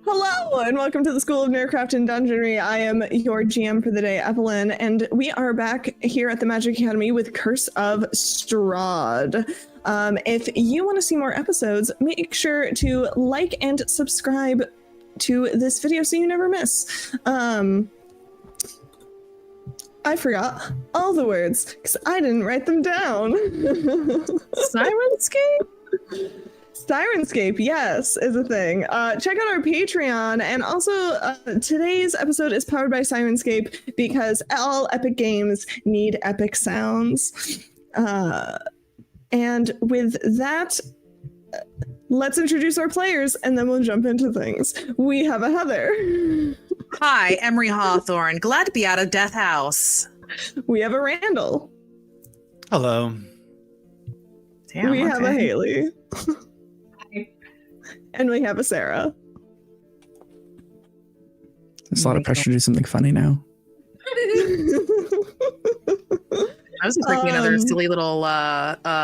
Hello, and welcome to the School of Nearcraft and Dungeonry. I am your GM for the day, Evelyn, and we are back here at the Magic Academy with Curse of Strahd. If you want to see more episodes, make sure to like and subscribe to this video so you never miss. I forgot all the words because I didn't write them down. Sirenscape? Sirenscape, yes, is a thing. Check out our Patreon, and also today's episode is powered by Sirenscape because all epic games need epic sounds. And with that, let's introduce our players, and then we'll jump into things. We have a Heather. Hi, Emery Hawthorne. Glad to be out of Death House. We have a Randall. Hello. Damn, we have a Haley. And we have a Sarah. There's a lot of pressure to do something funny now. I was expecting another silly little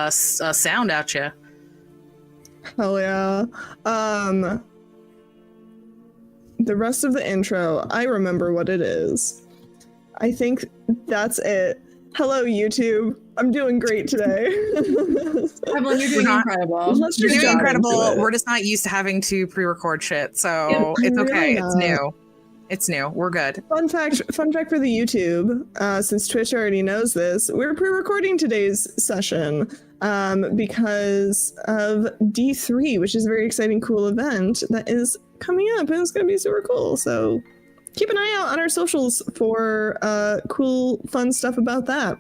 sound out you. Hell yeah. The rest of the intro, I remember what it is. I think that's it. Hello, YouTube. I'm doing great today. Evelyn, you're doing incredible. You're doing incredible. We're just not used to having to pre-record shit, so it's okay. It's new. It's new. We're good. Fun fact for the YouTube, since Twitch already knows this, we're pre-recording today's session because of D3, which is a very exciting, cool event that is coming up, and it's going to be super cool. So keep an eye out on our socials for cool, fun stuff about that.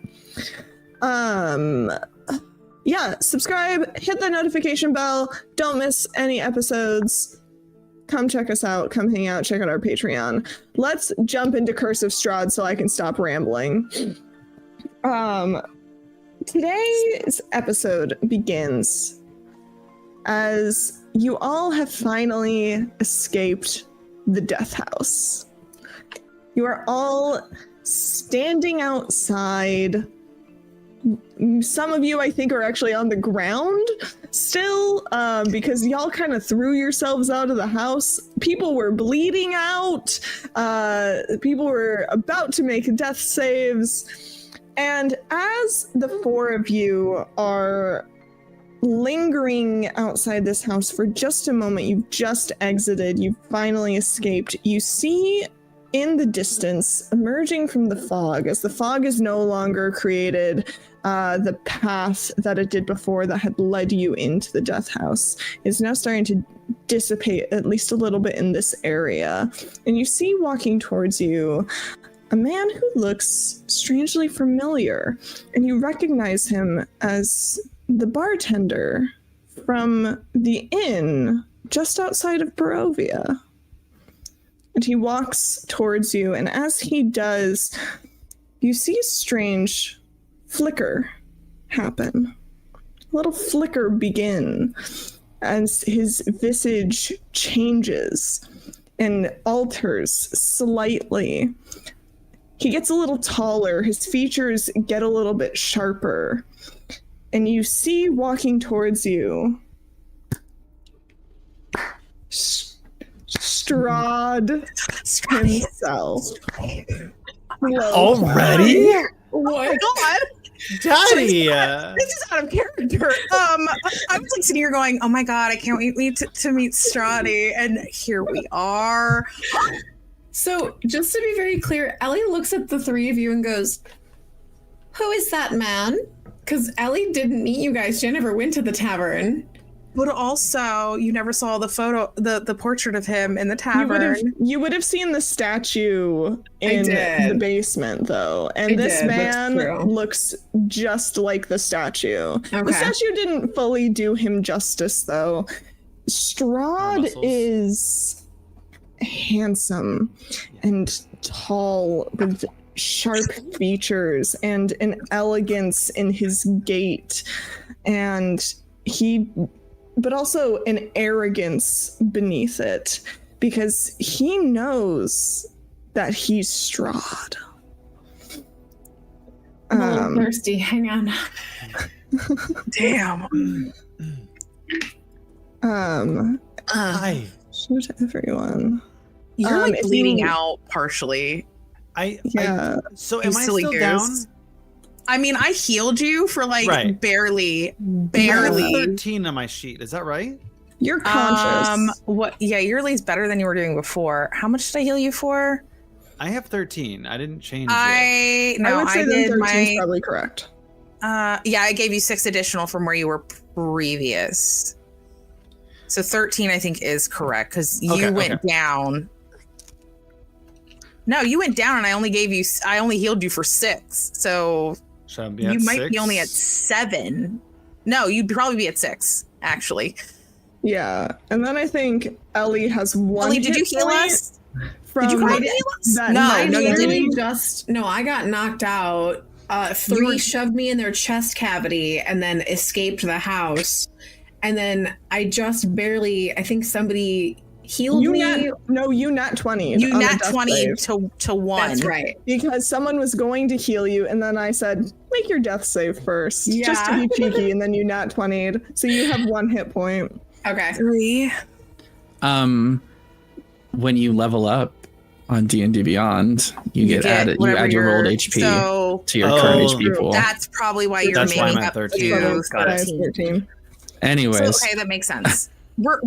Yeah, subscribe, hit that notification bell, don't miss any episodes. Come check us out, come hang out, check out our Patreon. Let's jump into Curse of Strahd so I can stop rambling. Today's episode begins as you all have finally escaped the Death House. You are all standing outside. Some of you, I think, are actually on the ground still, because y'all kind of threw yourselves out of the house. People were bleeding out. People were about to make death saves. And as the four of you are lingering outside this house for just a moment, you've just exited, you've finally escaped, you see in the distance, emerging from the fog, as the fog is no longer created, the path that it did before that had led you into the Death House is now starting to dissipate, at least a little bit in this area. And you see walking towards you a man who looks strangely familiar, and you recognize him as the bartender from the inn just outside of Barovia. And he walks towards you, and as he does, you see a strange flicker happen. A little flicker begin as his visage changes and alters slightly. He gets a little taller, his features get a little bit sharper, and you see walking towards you Strahd himself. Already? What? God. Daddy! This is out of character. I was like sitting here going, oh my god, I can't wait to meet Strahd, and here we are. So, just to be very clear, Ellie looks at the three of you and goes, who is that man? Because Ellie didn't meet you guys. She never went to the tavern. But also, you never saw the photo, the portrait of him in the tavern. You would have seen the statue in the basement, though. And this man looks just like the statue. Okay. The statue didn't fully do him justice, though. Strahd is handsome and tall with sharp features and an elegance in his gait. And but also an arrogance beneath it, because he knows that he's Strahd. I'm a little thirsty. Hang on. Damn. Hi. Shoot everyone. You're like if bleeding you- out partially. Yeah. So You am I silly still goose. down? I mean, I healed you for like Right. barely. I have 13 on my sheet. Is that right? You're conscious. What? Yeah, your lee's better than you were doing before. How much did I heal you for? I have 13. I didn't change it. I would say then did 13 is my. probably correct. Yeah, I gave you 6 additional from where you were previous. So 13, I think, is correct because you went down. No, you went down, and I only healed you for 6. So Should I be you at might 6? be only at 7. No, you'd probably be at 6, actually. Yeah. And then I think Ellie has one. Ellie, did you hit heal point us? From Did you come and heal us? that No, I no, you literally didn't. I got knocked out. 3 shoved me in their chest cavity and then escaped the house. And then I just barely, I think somebody healed me. You nat 20. You on the nat death 20 save. to 1. That's right. Because someone was going to heal you, and then I said, make your death save first. Just to Yeah. be cheeky, and then you nat 20'd. So you have 1 hit point. Okay. 3. When you level up on D&D Beyond, you get added. You add your rolled HP to your current HP pool. That's probably why you're That's why I'm making at up 13. to Got it. 13. Anyways, So, okay, that makes sense. We're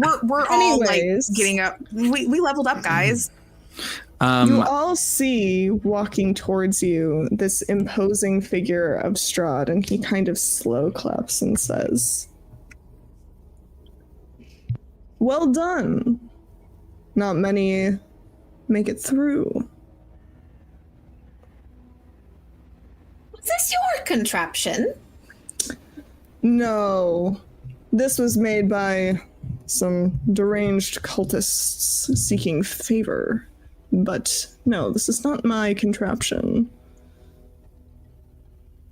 all like Anyways. getting up. We leveled up, guys. You all see walking towards you this imposing figure of Strahd, and he kind of slow claps and says, well done. Not many make it through. Was this your contraption? No. This was made by some deranged cultists seeking favor. But no, this is not my contraption.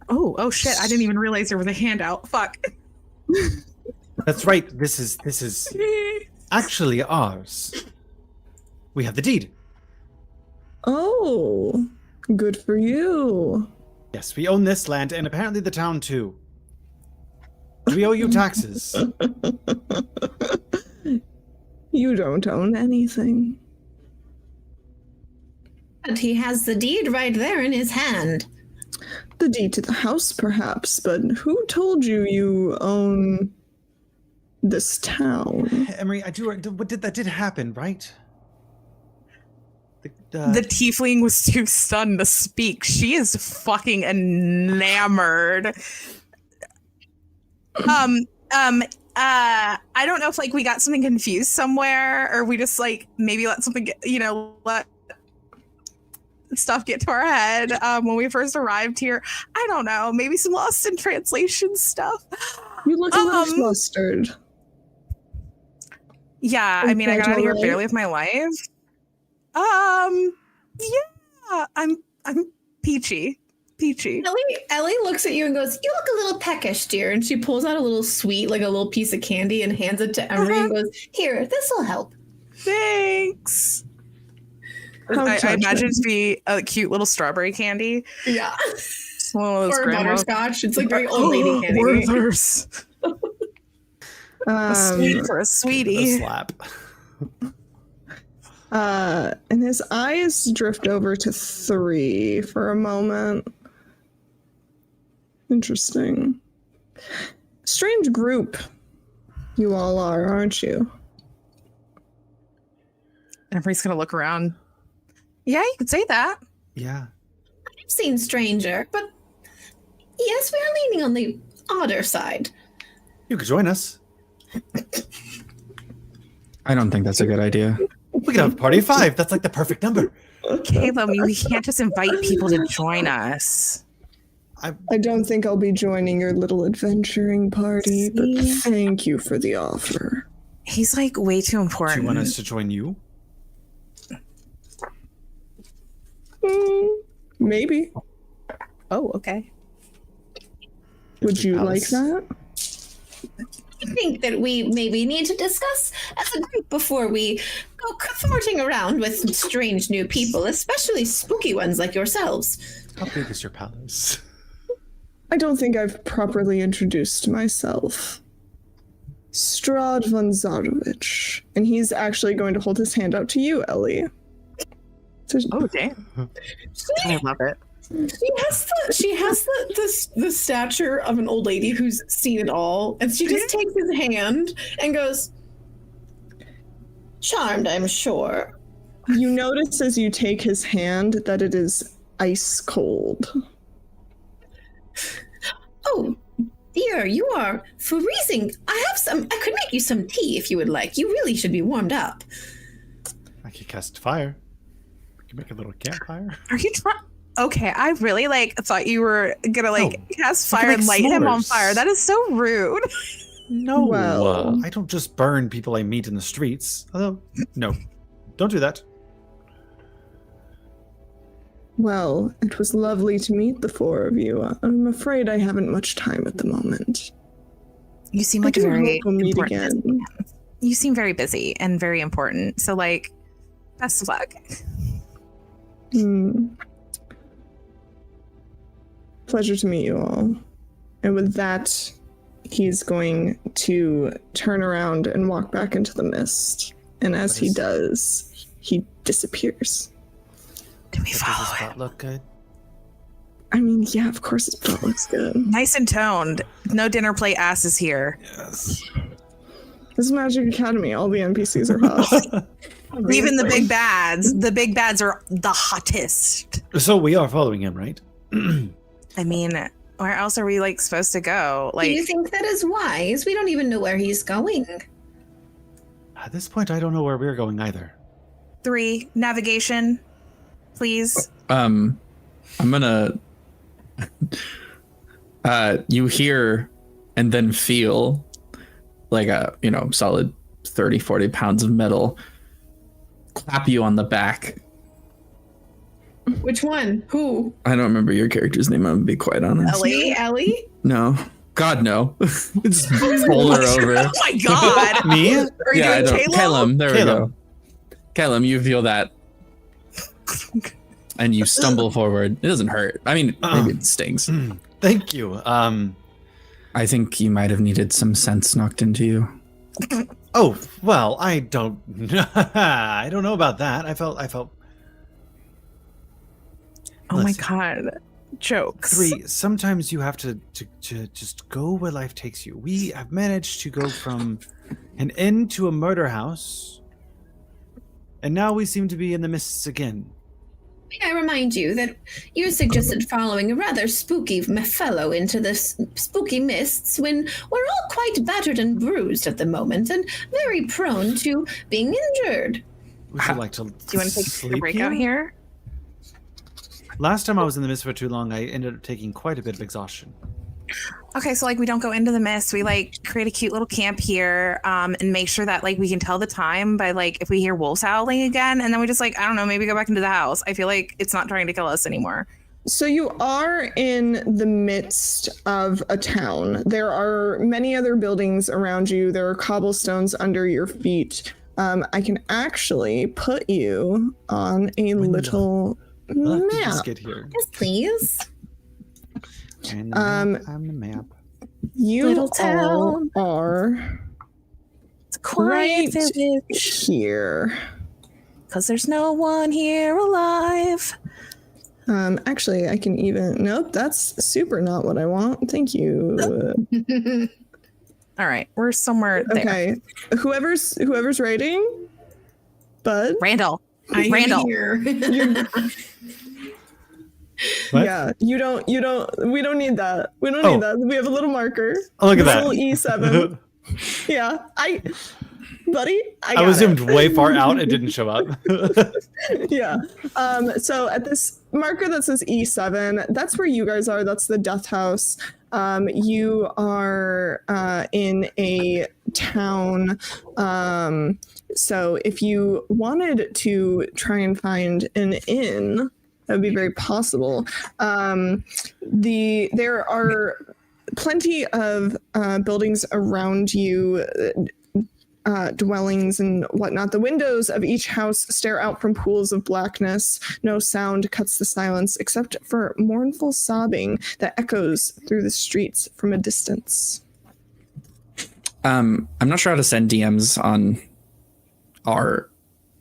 Oh shit! I didn't even realize there was a handout. Fuck. that's right. This is actually ours. We have the deed. Oh, good for you. Yes, we own this land and apparently the town too. We owe you taxes. You don't own anything. And he has the deed right there in his hand. The deed to the house, perhaps, but who told you you own this town? Emery, that did happen, right? The tiefling was too stunned to speak. She is fucking enamored. I don't know if like we got something confused somewhere, or we just like maybe let something get, let stuff get to our head when we first arrived here. I don't know. Maybe some lost in translation stuff. You look a little flustered. Yeah, I mean, I got out of here barely with my life. Yeah, I'm peachy. Ellie looks at you and goes, you look a little peckish, dear. And she pulls out a little sweet, like a little piece of candy, and hands it to Emery and goes, here, this'll help. Thanks. I imagine it to be a cute little strawberry candy. Yeah. Or butterscotch. It's like very old lady candy. Werther's. A sweet for a The sweetie. slap. And his eyes drift over to 3 for a moment. Interesting. Strange group you all are, aren't you? Everybody's gonna look around. Yeah, you could say that. Yeah. I've seen stranger, but yes, we are leaning on the odder side. You could join us. I don't think that's a good idea. We could have a party of 5. That's like the perfect number. Caleb, we can't just invite people to join us. I don't think I'll be joining your little adventuring party, but thank you for the offer. He's like way too important. Do you want us to join you? Maybe. Oh, okay. Would you like that? I think that we maybe need to discuss as a group before we go cavorting around with strange new people, especially spooky ones like yourselves. How big is your palace? I don't think I've properly introduced myself. Strahd von Zarovich. And he's actually going to hold his hand out to you, Ellie. So, oh, damn. I love it. She has the stature of an old lady who's seen it all, and she just takes his hand and goes, "Charmed, I'm sure." You notice as you take his hand that it is ice cold. "Oh, dear, you are freezing. I could make you some tea if you would like. You really should be warmed up." I could cast fire. We can make a little campfire. Are you trying? Okay, I really thought you were gonna cast fire and light s'mores. him on fire. That is so rude. No, Well. I don't just burn people I meet in the streets. Although, no, don't do that. Well, it was lovely to meet the four of you. I'm afraid I haven't much time at the moment. You seem I like a do very hope we'll meet important. again. You seem very busy and very important. So, best of luck. Pleasure to meet you all. And with that, he's going to turn around and walk back into the mist. And as he does, he disappears. Do we Does follow his him? butt look good? I mean, yeah, of course his butt looks good. Nice and toned. No dinner plate asses here. Yes. This is Magic Academy. All the NPCs are hot. Even the big bads. The big bads are the hottest. So we are following him, right? I mean, where else are we supposed to go? Do you think that is wise? We don't even know where he's going. At this point, I don't know where we're going either. 3 navigation, please. I'm gonna you hear and then feel like a solid 30-40 pounds of metal clap you on the back. Which one? Who? I don't remember your character's name, I'm gonna be quite honest. Ellie? No, God no. It's pull her over. Oh my god. Me? Are you doing Caleb, there we Caleb. go. Caleb, you feel that and you stumble forward. It doesn't hurt. I mean, maybe it stings. Thank you. I think you might have needed some sense knocked into you. Oh, well, I don't know about that. I felt Oh my Listen. god. Jokes. 3, sometimes you have to just go where life takes you. We have managed to go from an inn to a murder house, and now we seem to be in the mists again. May I remind you that you suggested following a rather spooky fellow into the spooky mists when we're all quite battered and bruised at the moment and very prone to being injured. Would you like to Do you want to take a sleep break out here? Last time I was in the mist for too long, I ended up taking quite a bit of exhaustion. Okay, so we don't go into the mist. We create a cute little camp here, and make sure that we can tell the time by if we hear wolves howling again, and then we just I don't know, maybe go back into the house. I feel like it's not trying to kill us anymore. So you are in the midst of a town. There are many other buildings around you. There are cobblestones under your feet. I can actually put you on a little I'll have to map. just get here. Yes, please. And I'm the map. You Little all town. are It's a quiet right village here. because there's no one here alive. Actually, I can even. Nope, that's super not what I want. Thank you. All right, we're somewhere there. Okay, whoever's writing, Bud. Randall. I am Randall. here. What? Yeah, we don't need that. We don't Oh. need that. We have a little marker. Oh, look at that. Little E7. Yeah, buddy, I I was got it. zoomed way far out. It didn't show up. Yeah. So at this marker that says E7, that's where you guys are. That's the death house. You are in a town. So if you wanted to try and find an inn, that would be very possible. There are plenty of buildings around you, dwellings and whatnot. The windows of each house stare out from pools of blackness. No sound cuts the silence except for mournful sobbing that echoes through the streets from a distance. I'm not sure how to send DMs on our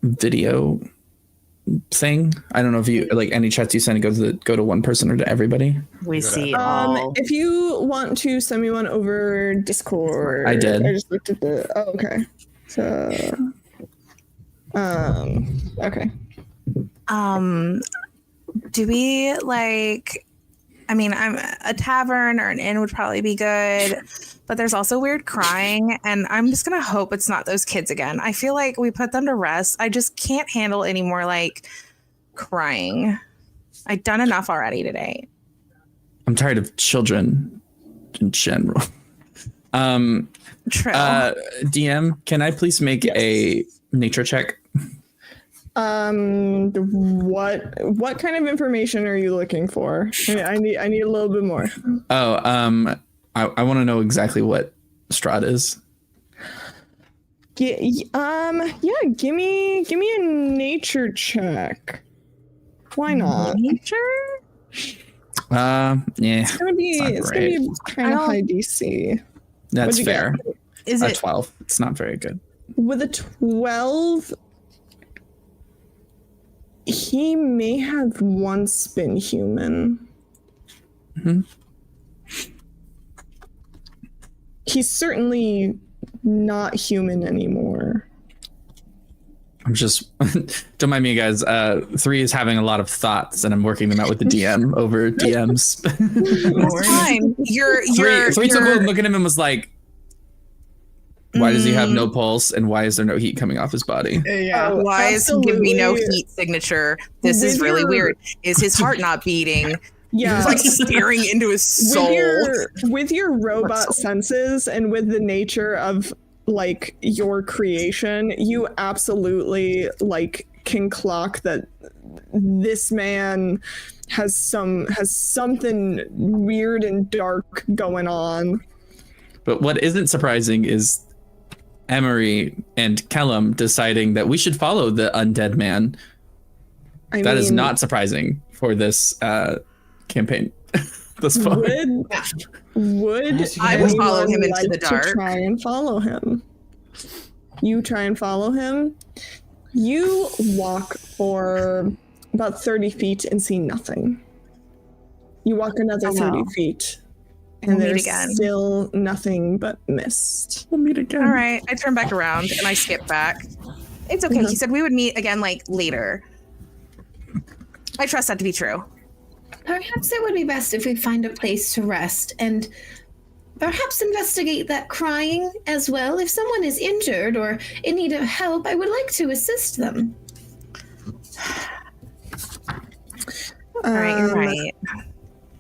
video thing. I don't know if you like any chats you send go to one person or to everybody. We see all. If you want to send me one over Discord, I did. I just looked at the. Oh, okay. So, okay. Do we like? I mean, I'm a tavern or an inn would probably be good, but there's also weird crying, and I'm just gonna hope it's not those kids again. I feel like we put them to rest. I just can't handle any more like crying. I've done enough already today. I'm tired of children in general. True. DM, can I please make a nature check? What kind of information are you looking for? I need a little bit more. Oh, I want to know exactly what Strahd is. Yeah, give me a nature check. Why not? Nature? Yeah. It's gonna be kind of high DC. That's What'd you fair. Is A it 12. It's not very good. With a 12, he may have once been human. Mm-hmm. He's certainly not human anymore. I'm just don't mind me, guys. 3 is having a lot of thoughts, and I'm working them out with the DM over DMs. It's fine. Three took a look at him and was like, "Why does he have no pulse, and why is there no heat coming off his body?" Yeah. Why is he giving me no heat signature? This is really weird. Is his heart not beating? Yeah, He's like staring into his soul. With your robot senses and with the nature of like your creation, you absolutely like can clock that this man has something weird and dark going on. But what isn't surprising is Emery and Kellum deciding that we should follow the undead man. That is not surprising for this campaign thus far. Would I would follow him into the to dark? try and follow him. You try and follow him. You walk for about 30 feet and see nothing. You walk another 30 feet. And We'll meet there's again. still nothing but mist. We'll meet again. All right. I turn back around and I skip back. It's okay. He said we would meet again like later. I trust that to be true. Perhaps it would be best if we find a place to rest and perhaps investigate that crying as well. If someone is injured or in need of help, I would like to assist them. All right. You're right.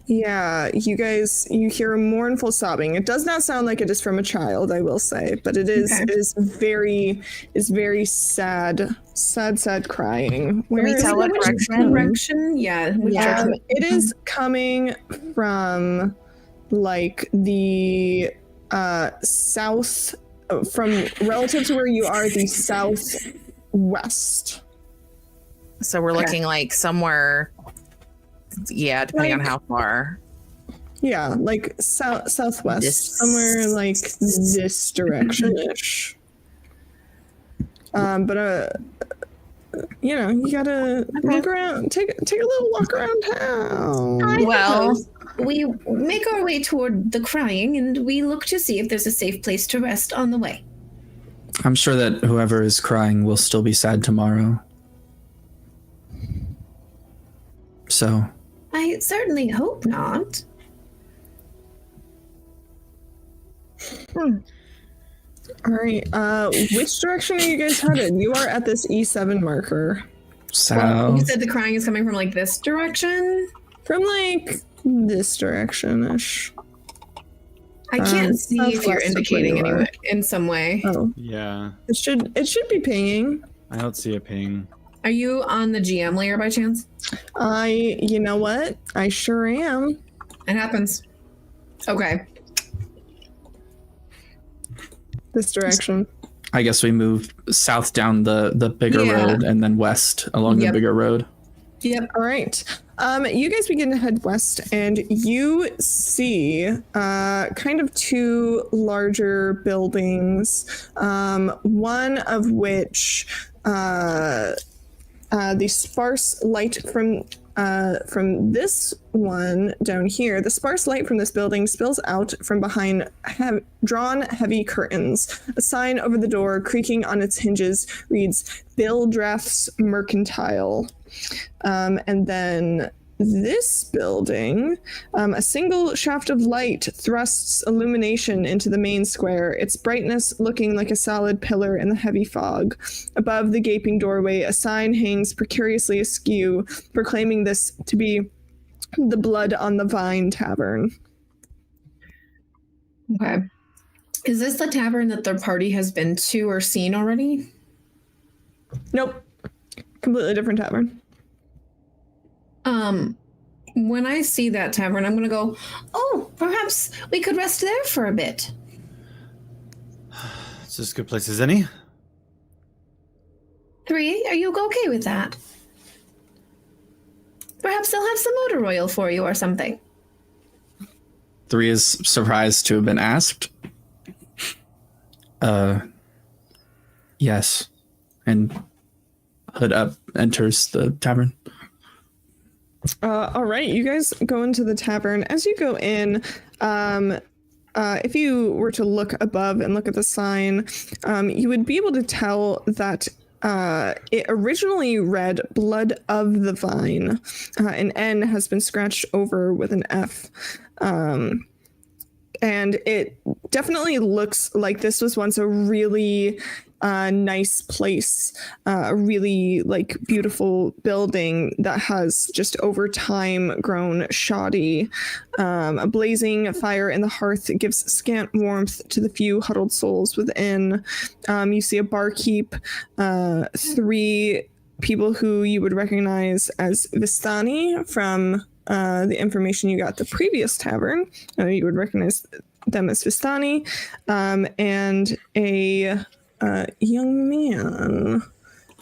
Yeah, you guys, you hear mournful sobbing. It does not sound like it is from a child, I will say, but it is very sad crying. Can we tell what direction? Yeah. Which direction? It is coming from like the south, from relative to where you are, the southwest. So we're looking like somewhere. Yeah, depending on how far. Yeah, like southwest, somewhere like this direction-ish. But you know, you gotta look around, take a little walk around town. Well, we make our way toward the crying and we look to see if there's a safe place to rest on the way. I'm sure that whoever is crying will still be sad tomorrow. So I certainly hope not. All right. Which direction are you guys headed? You are at this E7 marker. south. You said the crying is coming from like this direction? From like this direction-ish. I can't see if you're southwest of indicating where you are. anyway in some way. Oh, Yeah, it should be pinging. I don't see a ping. Are you on the GM layer by chance? You know what? I sure am. It happens. Okay. This direction. I guess we move south down the bigger Yeah. road and then west along the Yep. bigger road. Yep. All right. You guys begin to head west, and you see kind of two larger buildings. One of which the sparse light from this one down here, the sparse light from this building spills out from behind drawn heavy curtains. A sign over the door, creaking on its hinges, reads Bill Drafts Mercantile. And then this building, a single shaft of light thrusts illumination into the main square, its brightness looking like a solid pillar in the heavy fog. Above the gaping doorway, a sign hangs precariously askew, proclaiming this to be the Blood on the Vine Tavern. Okay. Is this the tavern that the party has been to or seen already? Nope. Completely different tavern. When I see that tavern, I'm going to go, oh, perhaps we could rest there for a bit. It's as good a place as any. 3, are you okay with that? Perhaps they'll have some motor oil for you or something. 3 is surprised to have been asked. Yes. And Hood Up enters the tavern. All right, you guys go into the tavern. As you go in, if you were to look above and look at the sign, you would be able to tell that it originally read Blood of the Vine. An N has been scratched over with an F. And it definitely looks like this was once a really nice place, a really like beautiful building that has just over time grown shoddy. A blazing fire in the hearth gives scant warmth to the few huddled souls within. You see a barkeep, 3 people who you would recognize as Vistani from the information you got at the previous tavern. You would recognize them as Vistani, and a young man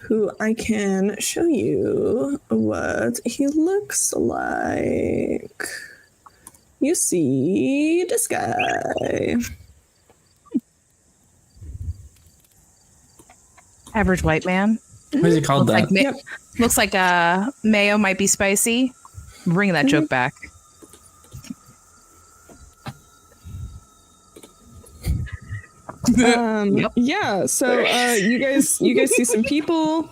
who I can show you what he looks like. You see this guy. Average white man. What is he called Looks that? like, looks like mayo might be spicy. I'm bringing that joke back. Yep. Yeah, so you guys see some people.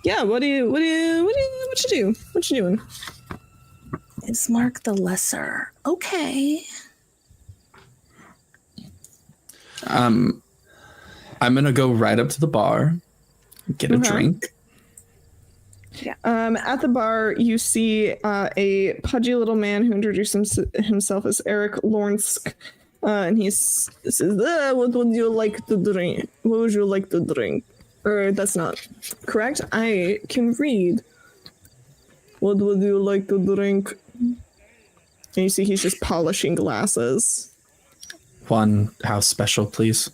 Yeah, what you do? What you doing? Is Mark the Lesser okay? I'm gonna go right up to the bar, get a drink. Yeah. At the bar, you see a pudgy little man who introduced himself as Eric Lornsk, and he says, "What would you like to drink? What would you like to drink?" Or that's not correct. I can read. What would you like to drink? And you see he's just polishing glasses. One house special, please.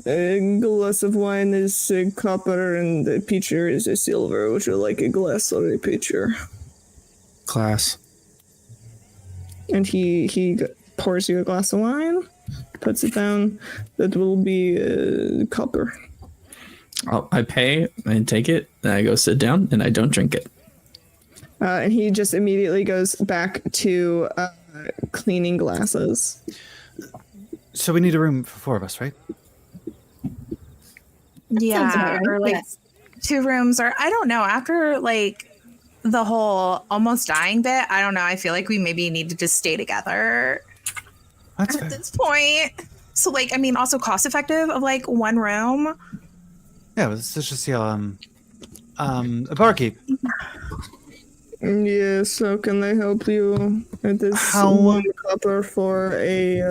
A glass of wine is a copper and the pitcher is a silver. Would you like a glass or a pitcher? Glass. And he pours you a glass of wine, puts it down. That will be copper. I pay and take it, and I go sit down, and I don't drink it. And he just immediately goes back to cleaning glasses. So we need a room for 4 of us, right? Sounds about Yeah, right. or like Yes. 2 rooms, or I don't know. After like the whole almost dying bit, I don't know. I feel like we maybe need to just stay together That's at fair. this point. So like, I mean, also cost effective of like 1 room. Yeah, let's just see how a barkeep. Yes, how can I help you? It is How- 1 copper for a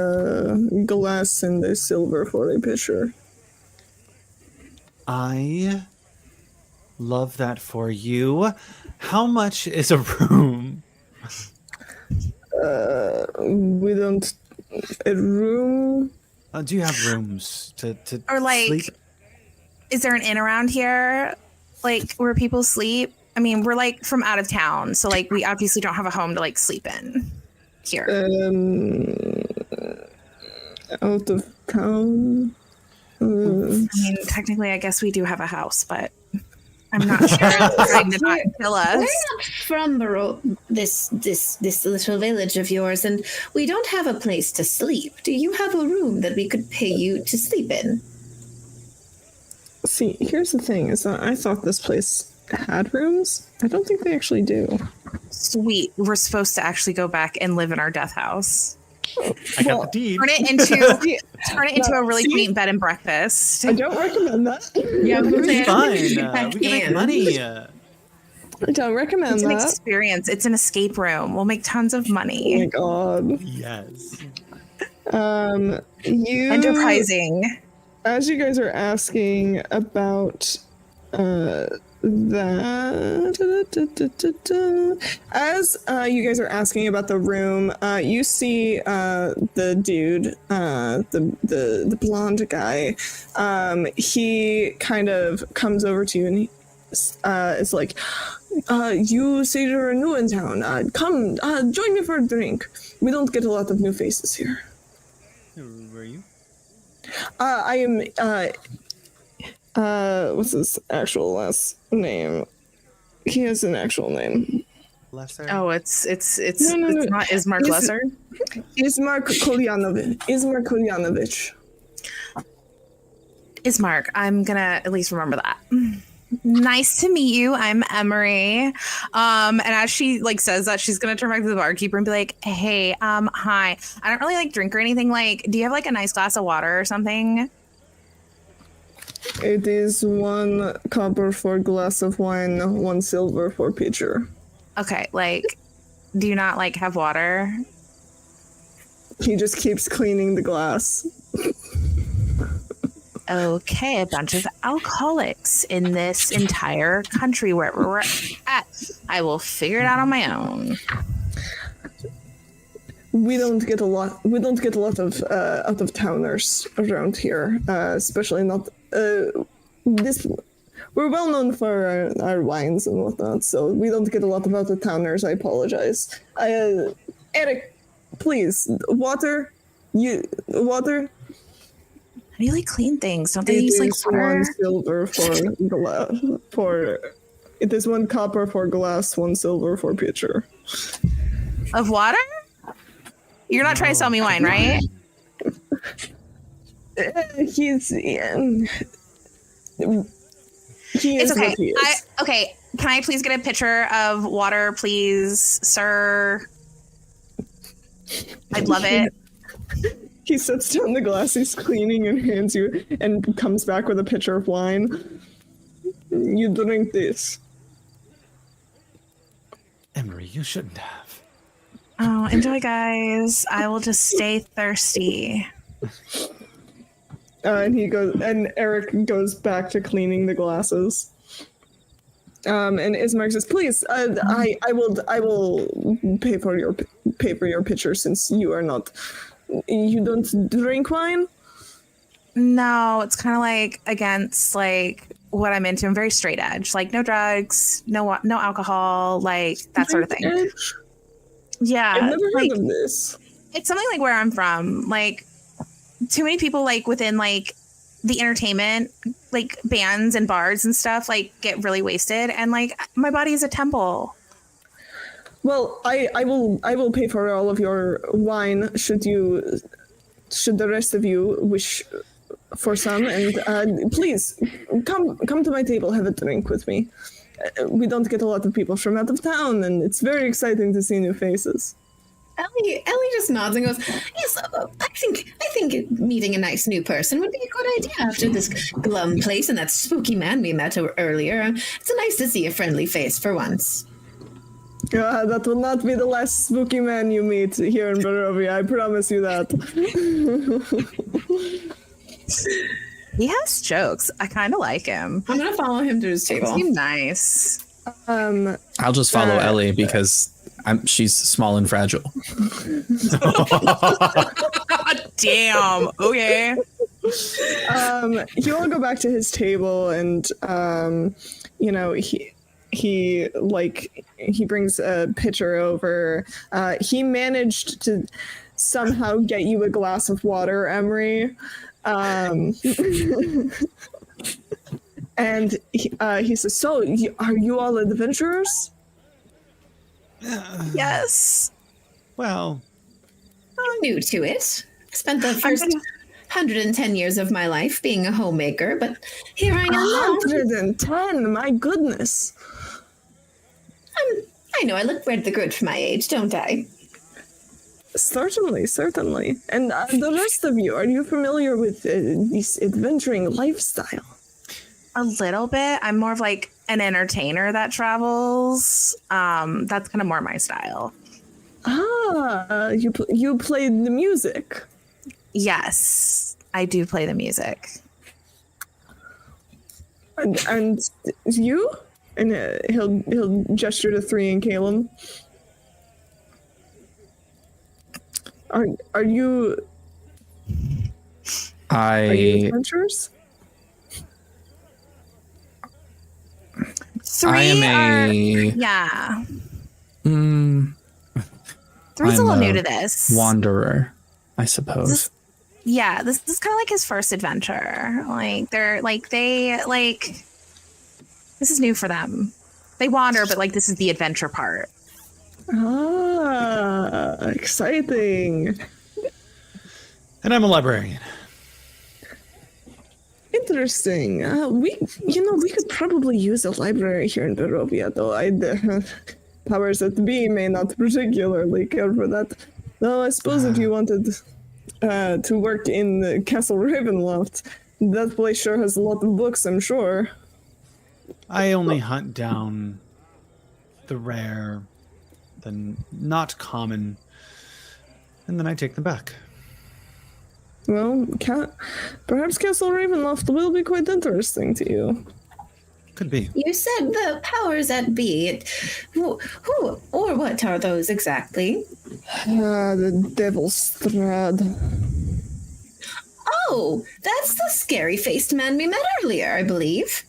glass and a silver for a pitcher. I love that for you. How much is a room? We don't... A room... Do you have rooms to Or like, sleep? is there an inn around here, like where people sleep? I mean, we're like from out of town, so like we obviously don't have a home to like sleep in here. Out of town. I mean, technically, I guess we do have a house, but I'm not sure it's trying to not kill us. We're not from this little village of yours, and we don't have a place to sleep. Do you have a room that we could pay you to sleep in? See, here's the thing: is that I thought this place had rooms. I don't think they actually do. Sweet. We're supposed to actually go back and live in our death house. I got the deed. Turn it into a really quaint bed and breakfast. I don't recommend that. Yeah, It's fine. We can make money. I don't recommend It's an that. experience. It's an escape room. We'll make tons of Oh my money. Oh, god. yes. You Enterprising. as you guys are asking about as you guys are asking about the room, you see the dude, the blonde guy. He kind of comes over to you and he is like, you say you're new in town. Come, join me for a drink. We don't get a lot of new faces here. Who are you? I am, what's his actual last name? He has an actual name. Lesser? Oh, it's No. not Ismark It's- Lesser. Ismark Kolyanovich. Ismark. I'm gonna at least remember that. Nice to meet you. I'm Emery. And as she like says that, she's gonna turn back to the barkeeper and be like, "Hey, hi. I don't really like drink or anything. Like, do you have like a nice glass of water or something?" It is 1 copper for glass of wine, 1 silver for pitcher. Okay, like, do you not like have water? He just keeps cleaning the glass. Okay, a bunch of alcoholics in this entire country wherever we're at. I will figure it out on my own. We don't get a lot of out of towners around here, especially not this. We're well known for our wines and whatnot, so we don't get a lot of out of towners. I apologize. Eric, please, water. Water. How do you like clean things? Don't they It use like is water? 1 silver for glass. It is 1 copper for glass, 1 silver for pitcher. Of water? You're not trying to sell me wine, right? He's he It's is okay. what he is. Okay. Can I please get a pitcher of water, please, sir? I'd love it. He sets down the glass he's cleaning and hands you, and comes back with a pitcher of wine. You drink this. Emery, you shouldn't have. Oh, enjoy, guys. I will just stay thirsty. And Eric goes back to cleaning the glasses. And Ismark says, "Please, I will pay for your pitcher since you don't drink wine." No, it's kind of like against like what I'm into. I'm very straight edge, like no drugs, no alcohol, like that sort of thing. Edge? Yeah, I've never like, heard of this. it's something like where I'm from. Like too many people like within like the entertainment, like bands and bars and stuff, like get really wasted, and like my body is a temple. Well, I will pay for all of your wine should the rest of you wish for some, and please come to my table, have a drink with me. We don't get a lot of people from out of town, and it's very exciting to see new faces. Ellie just nods and goes, "Yes, I think meeting a nice new person would be a good idea after this glum place and that spooky man we met earlier. It's nice to see a friendly face for once." That will not be the last spooky man you meet here in Barovia, I promise you that. He has jokes. I kind of like him. I'm gonna follow him to his table. He's nice. I'll just follow Ellie because she's small and fragile. Damn. Okay. You all go back to his table, and he brings a pitcher over. He managed to somehow get you a glass of water, Emery. And he says, "So, are you all adventurers?" Yes. Well, I'm new to it. Spent the first 110 years of my life being a homemaker, but here I am now. 110, my goodness. I know I look rather good for my age, don't I? Certainly. And the rest of you, are you familiar with this adventuring lifestyle? A little bit. I'm more of like an entertainer that travels. That's kind of more my style. You played the music. Yes, I do play the music. And you? And he'll gesture to 3 and Caleb. Are you adventurers? 3 yeah. 3's a little new to this. Wanderer, I suppose. This is kind of like his first adventure. This is new for them. They wander, but like this is the adventure part. Exciting. and I'm a librarian. Interesting. We could probably use a library here in Barovia, though powers that be may not particularly care for that. Though I suppose if you wanted to work in the Castle Ravenloft, that place sure has a lot of books, I'm sure. I only hunt down the rare, the not common, and then I take them back. Well, perhaps Castle Ravenloft will be quite interesting to you. Could be. You said the powers that be. Who or what are those exactly? The Devil Strahd. Oh, that's the scary-faced man we met earlier, I believe.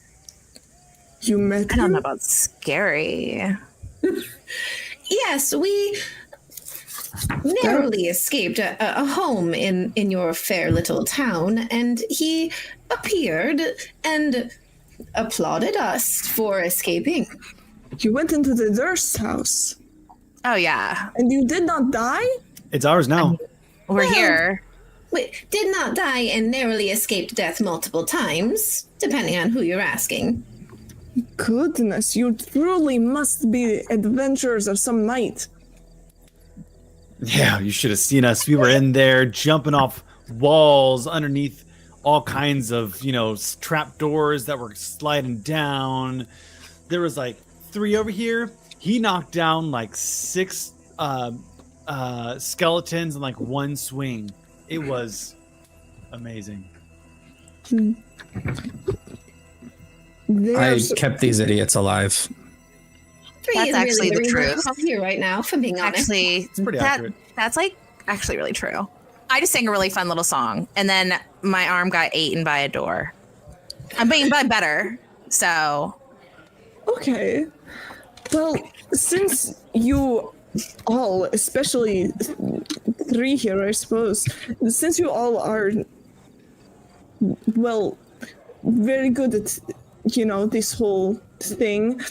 You met I don't him? know about scary. Yes, we narrowly escaped a home in your fair little town, and he appeared and applauded us for escaping. You went into the Durst house. Oh yeah, And you did not die? It's ours now. we're here. Wait, did not die and narrowly escaped death multiple times, depending on who you're asking. Goodness, you truly must be adventurers of some might. Yeah, you should have seen us. We were in there jumping off walls underneath all kinds of, trap doors that were sliding down. There was like 3 over here. He knocked down like 6 skeletons in like 1 swing. It was amazing. I kept these idiots alive. 3 That's is actually really the reason truth. I'm here right now, if I'm being honest. Actually, It's pretty accurate. that's like actually really true. I just sang a really fun little song, and then my arm got eaten by a door. I'm being better, so. Okay. Well, since you all, especially 3 here, I suppose, since you all are, well, very good at, this whole thing,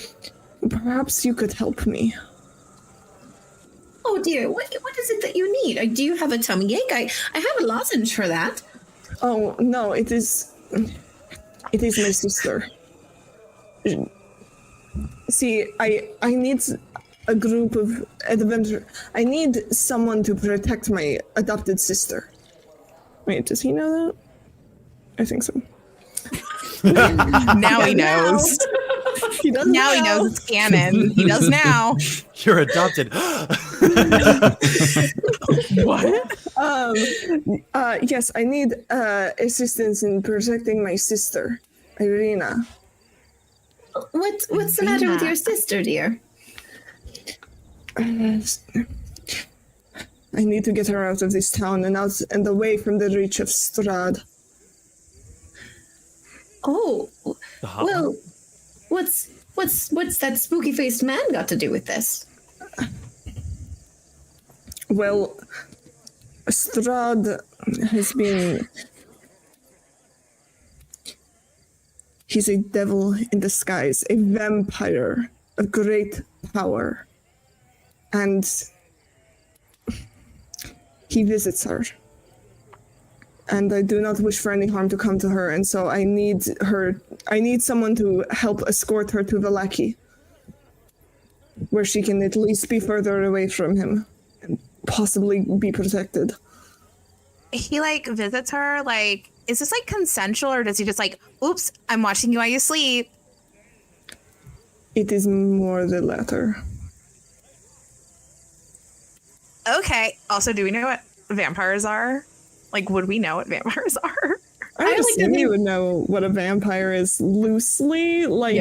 perhaps you could help me. Oh dear, what is it that you need? Do you have a tummy ache? I have a lozenge for that. Oh, no, it is my sister. See, I need a group of adventurers. I need someone to protect my adopted sister. Wait, does he know that? I think so. Now he knows. He does Now he knows it's canon. He does now. You're adopted. What? Yes, I need assistance in protecting my sister, Irina. What's the matter with your sister, dear? I need to get her out of this town and out and away from the reach of Strahd. Oh, The hot well, one? what's that spooky-faced man got to do with this? Well, Strahd has been... He's a devil in disguise, a vampire of great power. And he visits her. And I do not wish for any harm to come to her, and so I need someone to help escort her to Vallaki, where she can at least be further away from him and possibly be protected. He like visits her, like, is this like consensual, or does he just like, oops, I'm watching you while you sleep? It is more the latter. Okay. Also, do we know what vampires are? Like, would we know what vampires are? I would assume you would know what a vampire is loosely. Like,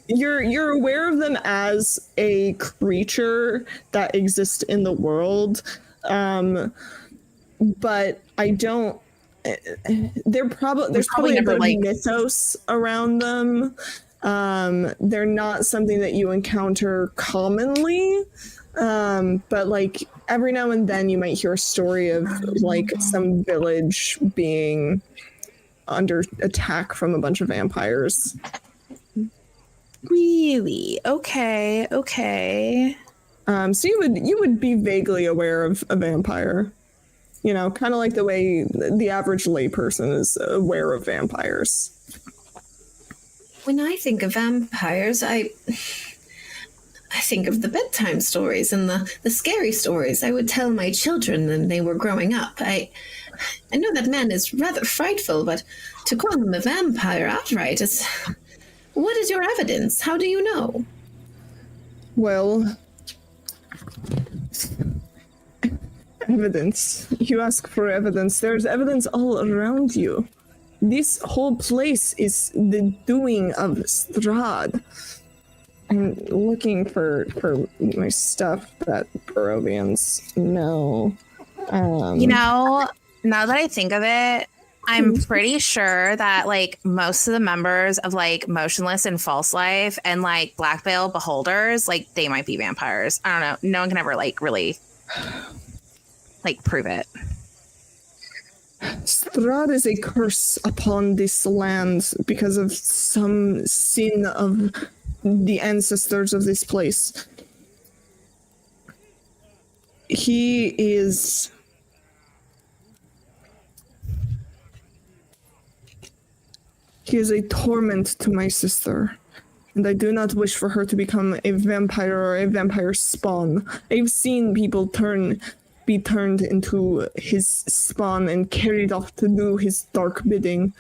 you're aware of them as a creature that exists in the world, but I don't. There's probably a bit of mythos around them. They're not something that you encounter commonly, but like every now and then you might hear a story of like some village being under attack from a bunch of vampires. Really? Okay. So you would be vaguely aware of a vampire. You know, kind of like the way the average layperson is aware of vampires. When I think of vampires, I think of the bedtime stories and the scary stories I would tell my children when they were growing up. I know that man is rather frightful, but to call him a vampire outright is... What is your evidence? How do you know? Well... Evidence. You ask for evidence. There's evidence all around you. This whole place is the doing of Strahd. I'm looking for my stuff that Barovians know. You know, now that I think of it, I'm pretty sure that like most of the members of like Motionless and False Life and like Black Veil Beholders, like they might be vampires. I don't know. No one can ever like really like prove it. Strahd is a curse upon this land because of some sin of the ancestors of this place. He is a torment to my sister, and I do not wish for her to become a vampire or a vampire spawn. I've seen people be turned into his spawn and carried off to do his dark bidding.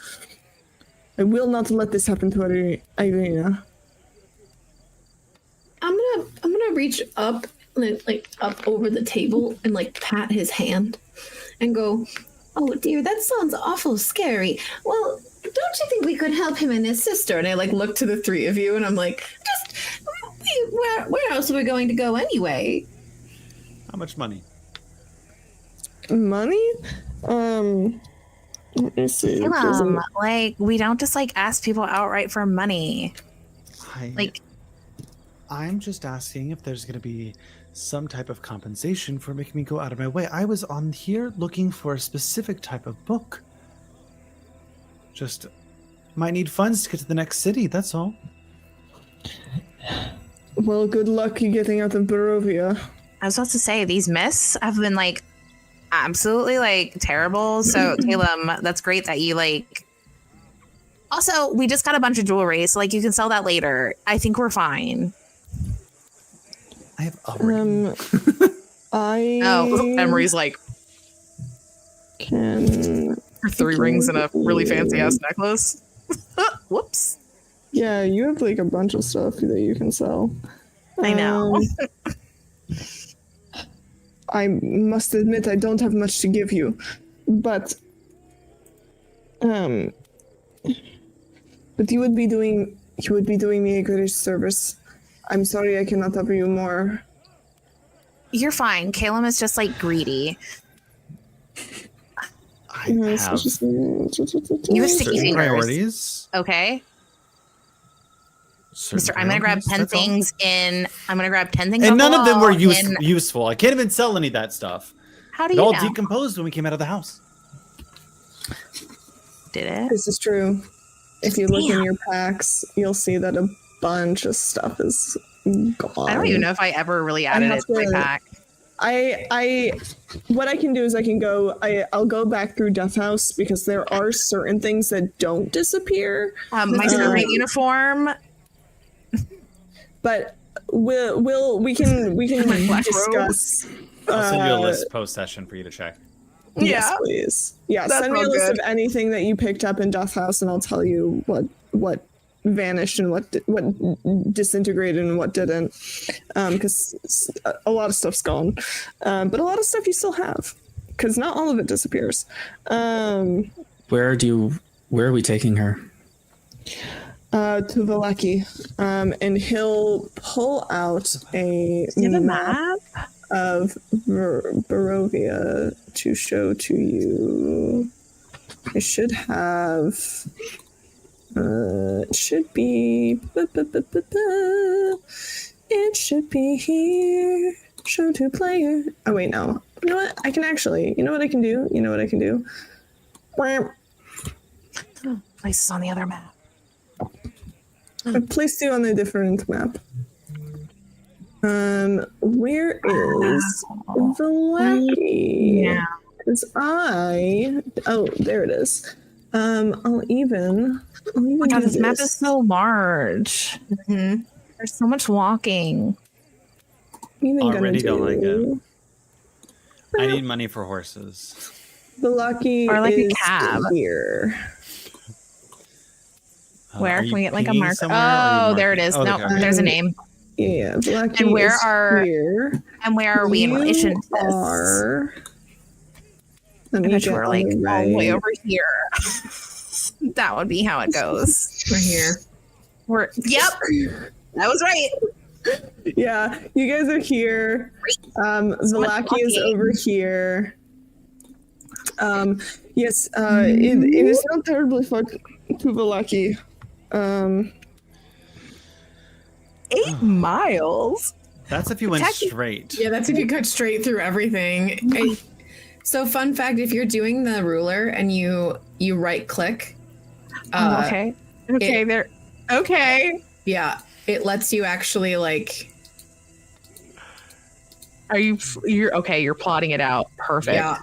I will not let this happen to Irina. I'm gonna reach up, like up over the table and like pat his hand and go, "Oh dear, that sounds awful scary. Well, don't you think we could help him and his sister?" And I like look to the three of you and I'm like, where else are we going to go anyway? How much money? Money? Let me see. Like we don't just like ask people outright for money. I'm just asking if there's going to be some type of compensation for making me go out of my way. I was on here looking for a specific type of book. Just might need funds to get to the next city, that's all. Well, good luck getting out of Barovia. I was about to say these myths have been like absolutely like terrible. So Caleb, that's great that you like. Also, we just got a bunch of jewelry, so like you can sell that later. I think we're fine. I have a ring. Emery's like Can her 3 rings and a really fancy ass necklace. Whoops. Yeah, you have like a bunch of stuff that you can sell. I know. I must admit I don't have much to give you, but you would be doing me a great service. I'm sorry I cannot offer you more. You're fine. Calum is just like greedy. I Yeah, have so just- You have sticky certain fingers. priorities. Okay. Certain Mister, I'm gonna grab priorities, 10 that's all. things in. I'm gonna grab 10 things. And on none the of them were wall useful. I can't even sell any of that stuff. How do It you all know? decomposed when we came out of the house. Did it? This is true. If you look in Damn. your packs, you'll see that a bunch of stuff is gone. I don't even know if I ever really added have it to my to- pack. What I can do is I'll go back through Death House because there are certain things that don't disappear. My servant uniform. But we can My black discuss. I'll send you a list post session for you to check. Yes, please. Yeah, That's send me a all list good. of anything that you picked up in Death House, and I'll tell you what vanished and what disintegrated and what didn't. Because a lot of stuff's gone, but a lot of stuff you still have. Because not all of it disappears. Where are we taking her? To Valaki, and he'll pull out a Do you have a map map? of Barovia to show to you. I should have. It should be. It should be here. Show to player. Oh wait, no. You know what? I can actually. You know what I can do? Places on the other map. I placed you on a different map. Where is Valaki? Yeah. Because there it is. I'll even Oh my god, do this map is so large. Mm-hmm. There's so much walking. Even Already gonna don't like do it. I need money for horses. Valaki Or like a is cab. here. Where Are can you we get like a pinging marker? somewhere, or are Oh, you there it marking- is. Oh, No, okay. there's a name. Yeah, Valaki And where is are- here. And where are we in relation to this? Are... Let I me bet get you we're on like the all the way right- over here. That would be how it goes. We're here. Yep. That was right. Yeah, you guys are here. Valaki is walking. over here. Yes, it is not terribly far to Valaki. 8 miles. That's if you went Tacky. straight. Yeah, that's if you cut straight through everything. So, fun fact: if you're doing the ruler and you right click, Okay. Okay. There. Okay. yeah, it lets you actually like, You're okay. You're plotting it out. Perfect. yeah.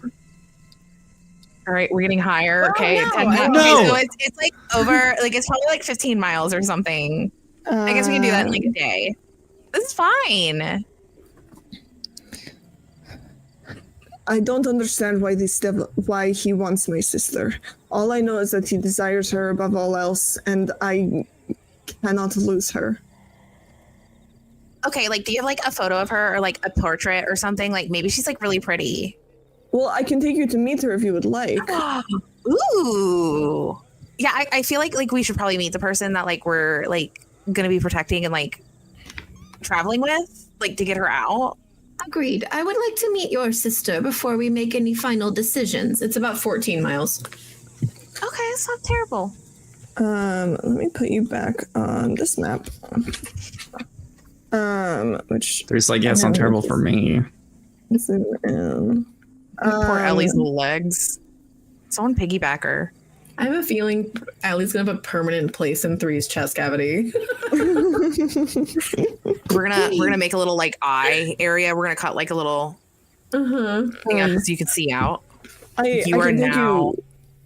All right. We're getting higher. Okay. no, 10 I- okay, No. so it's like over. Like it's probably like 15 miles or something. I guess we can do that in like a day. This is fine. I don't understand why he wants my sister. All I know is that he desires her above all else, and I cannot lose her. Okay. Like, do you have like a photo of her or like a portrait or something? Like maybe she's like really pretty. Well, I can take you to meet her if you would like. Ooh. Yeah. I feel like we should probably meet the person that like we're like gonna be protecting and like traveling with, like to get her out. Agreed. I would like to meet your sister before we make any final decisions. It's about 14 miles. Okay, it's not terrible. Let me put you back on this map. Which There's like, yeah, it's not terrible for me. zoom in. Poor Ellie's legs. Someone piggyback her. I have a feeling Allie's gonna have a permanent place in Three's chest cavity. We're gonna make a little like eye area. We're gonna cut like a little thing up so you can see out. You are can take now-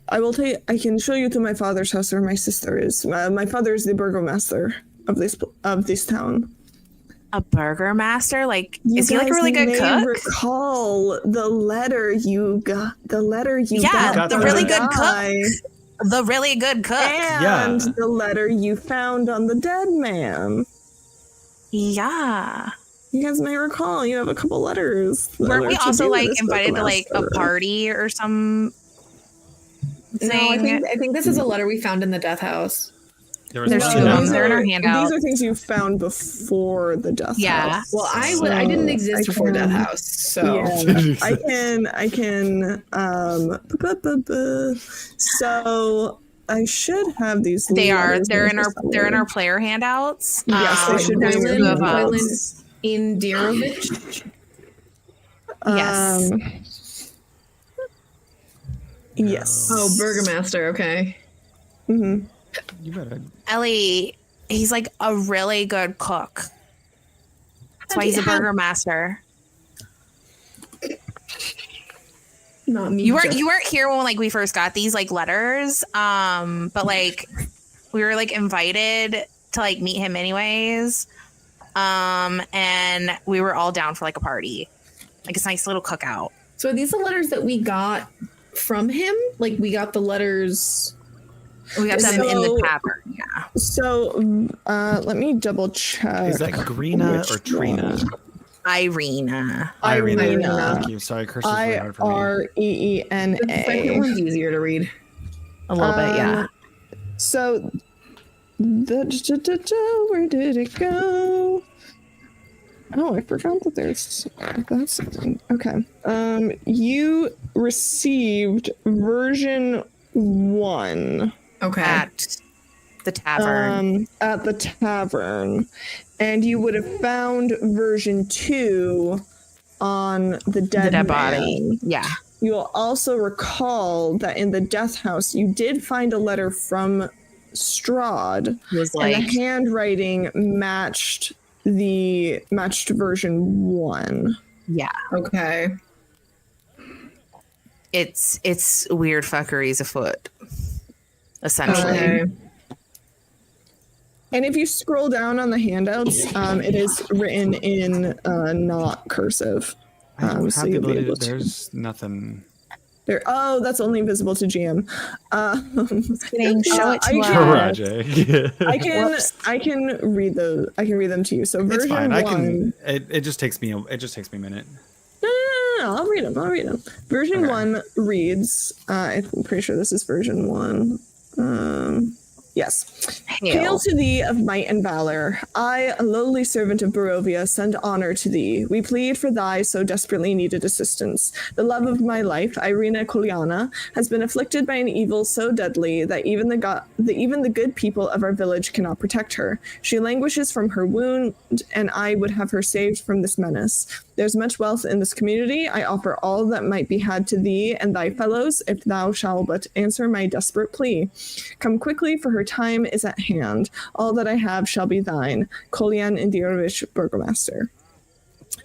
I can show you to my father's house where my sister is. My father is the burgomaster of this town. A burger master? Like, You is he like a guys really good may cook? Recall the letter you got. The letter you Yeah, got. the from really good cook. guy, The really good cook. and Yeah. the letter you found on the dead man. Yeah. You guys may recall. You have a couple letters. that Weren't are we to also do with like this invited to like a burgomaster. party or some No, thing? I think this is a letter we found in the death house. There was There's one two of them. handout. They're in our handout. These are things you found before the death Yeah. house. Well, I didn't exist before Death House, so Yeah, I can. So I should have these. They are. letters They're here in our. somewhere. They're in our player handouts. Yes, they should be in there's your two of them. handouts. Indirovich. Yes. Yes. Oh, Burgomaster. Okay. Hmm. You better. Ellie, he's like a really good cook. That's why he's a burger master. Not me. You weren't here when like we first got these like letters. But like we were like invited to like meet him anyways. And we were all down for like a party. Like it's a nice little cookout. So are these the letters that we got from him? Like we got the letters. We got them in the So- tavern. Yeah. So let me double check. Is that Greena which or Trina? one. Irina. Irina. Thank you. Sorry, curse is really hard for me. IREENA. The second one's easier to read. A little bit, yeah. So, where did it go? Oh, I forgot that there's. That's okay. You received version 1 Okay. At the tavern. at the tavern, and you would have found version 2 on the the dead dead man. body. Yeah. You will also recall that in the death house, you did find a letter from Strahd, It was and like the handwriting matched version 1. yeah. Okay. It's weird fuckeries afoot. Essentially. Okay. And if you scroll down on the handouts, it is written in not cursive. I don't so have the you'll be ability. able to- There's nothing. There. Oh, that's only visible to GM. Kidding, show it to I us. can- Project. I can read those. I can read them to you. So It's version fine. 1. I can. It just takes me. It just takes me a minute. No. I'll read them. Version Okay. 1 reads. I'm pretty sure this is version 1. Yes. Hail to thee of might and valor. I, a lowly servant of Barovia, send honor to thee. We plead for thy so desperately needed assistance. The love of my life, Irina Koliana, has been afflicted by an evil so deadly that even the good people of our village cannot protect her. She languishes from her wound, and I would have her saved from this menace. There's much wealth in this community. I offer all that might be had to thee and thy fellows, if thou shalt but answer my desperate plea. Come quickly, for her time is at hand. All that I have shall be thine. Kolyan Indirovich, Burgomaster.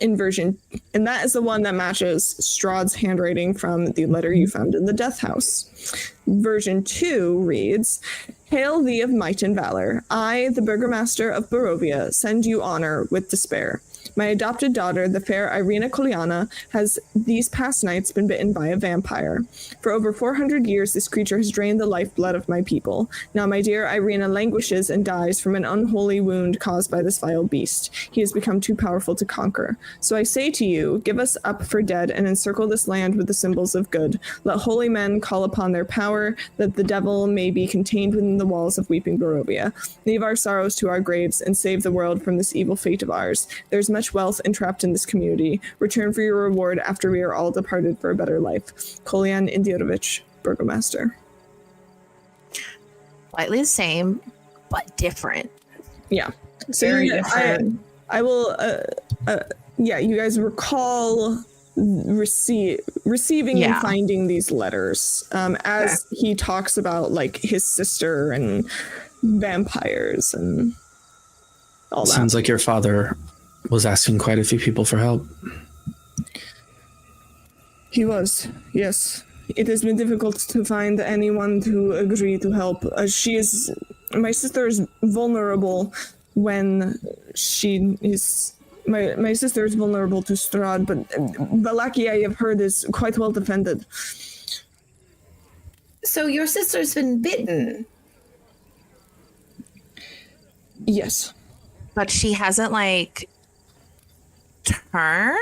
And that is the one that matches Strahd's handwriting from the letter you found in the death house. Version 2 reads, Hail thee of might and valor. I, the Burgomaster of Barovia, send you honor with despair. My adopted daughter, the fair Irina Koliana, has these past nights been bitten by a vampire. For over 400 years, this creature has drained the lifeblood of my people. Now my dear Irina languishes and dies from an unholy wound caused by this vile beast. He has become too powerful to conquer. So I say to you, give us up for dead and encircle this land with the symbols of good. Let holy men call upon their power, that the devil may be contained within the walls of weeping Barovia. Leave our sorrows to our graves and save the world from this evil fate of ours. There's much wealth entrapped in this community. Return for your reward after we are all departed for a better life. Kolyan Indirovich, Burgomaster. Slightly the same, but different. Yeah. So Very you- different. I will. Yeah, you guys recall receiving and Yeah. finding these letters as he talks about like his sister and vampires and all that. Sounds like your father was asking quite a few people for help. He was, yes. It has been difficult to find anyone to agree to help. My sister is vulnerable when she is. My sister is vulnerable to Strahd, but Valaki, I have heard, is quite well defended. So your sister's been bitten. Yes. But she hasn't like turned?